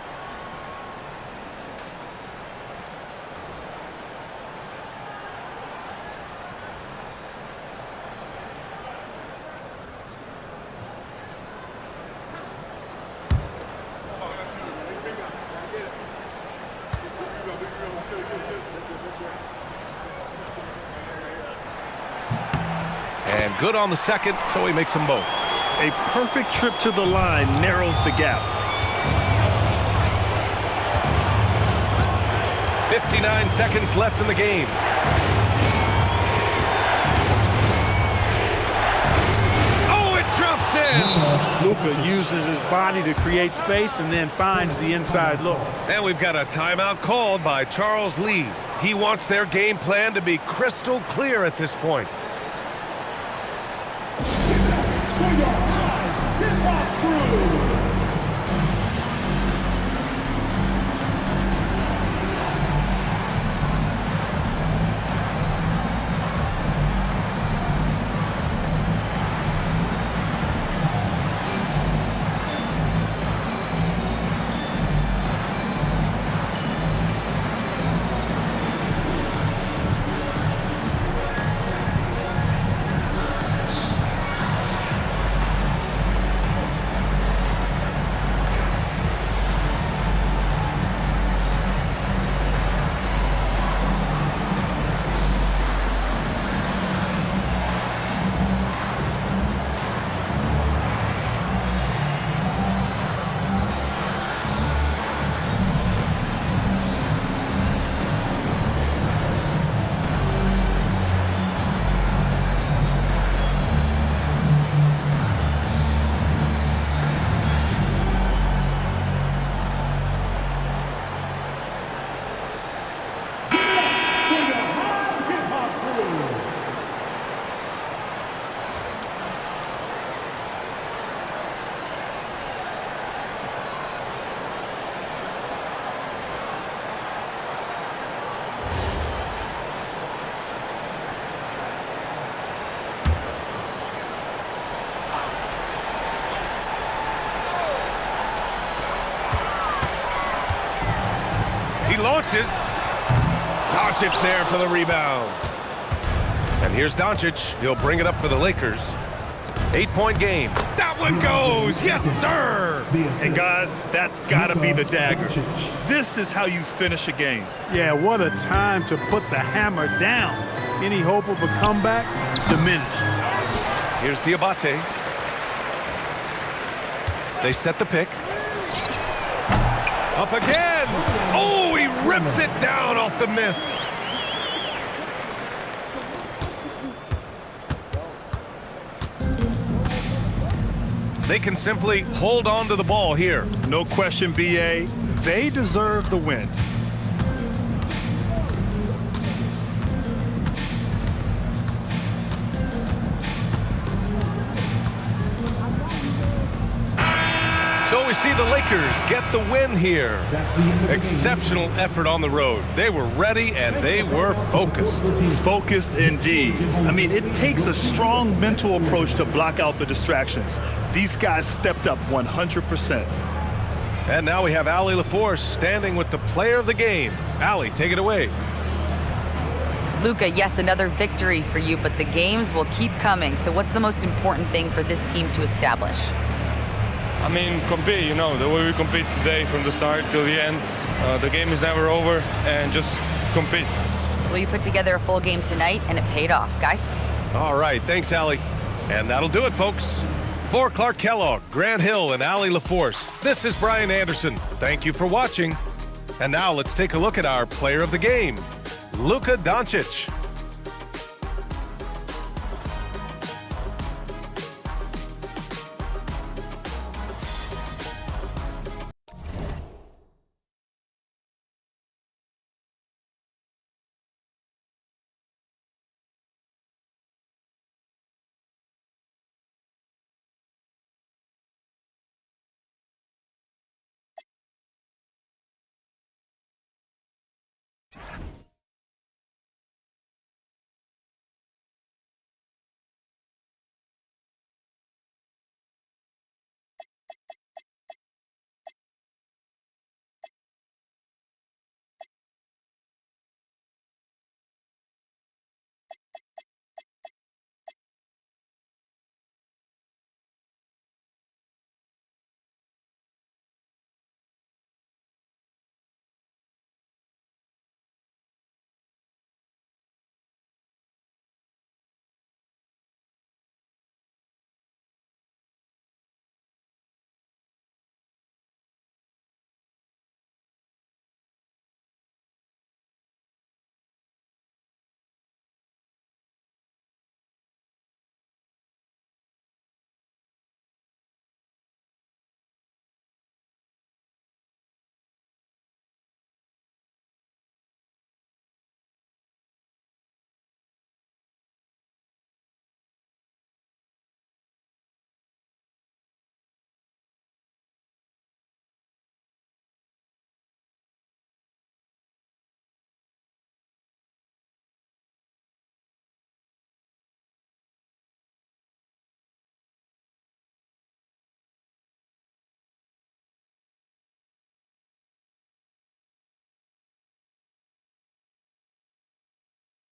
And good on the second, so he makes them both. A perfect trip to the line narrows the gap. 59 seconds left in the game. Oh, it drops in! Luka uses his body to create space and then finds the inside look. And we've got a timeout called by Charles Lee. He wants their game plan to be crystal clear at this point. He launches. Doncic there for the rebound. And here's Doncic. He'll bring it up for the Lakers. 8-point game. That one goes. Yes, sir. And guys, that's got to be the dagger. This is how you finish a game. Yeah, what a time to put the hammer down. Any hope of a comeback diminished. Here's Diabate. They set the pick. Up again. Oh, he rips it down off the miss. They can simply hold on to the ball here. No question, BA. They deserve the win. So we see the Lakers get the win here. Exceptional effort on the road. They were ready and they were focused. Focused indeed. I mean, it takes a strong mental approach to block out the distractions. These guys stepped up 100%. And now we have Allie LaForce standing with the player of the game. Allie, take it away. Luka, yes, another victory for you, but the games will keep coming. So what's the most important thing for this team to establish? I mean, compete, you know, the way we compete today from the start till the end. The game is never over, and just compete. Well, you put together a full game tonight, and it paid off. Guys? All right, thanks, Allie. And that'll do it, folks. For Clark Kellogg, Grant Hill, and Allie LaForce, this is Brian Anderson. Thank you for watching. And now let's take a look at our player of the game, Luka Doncic.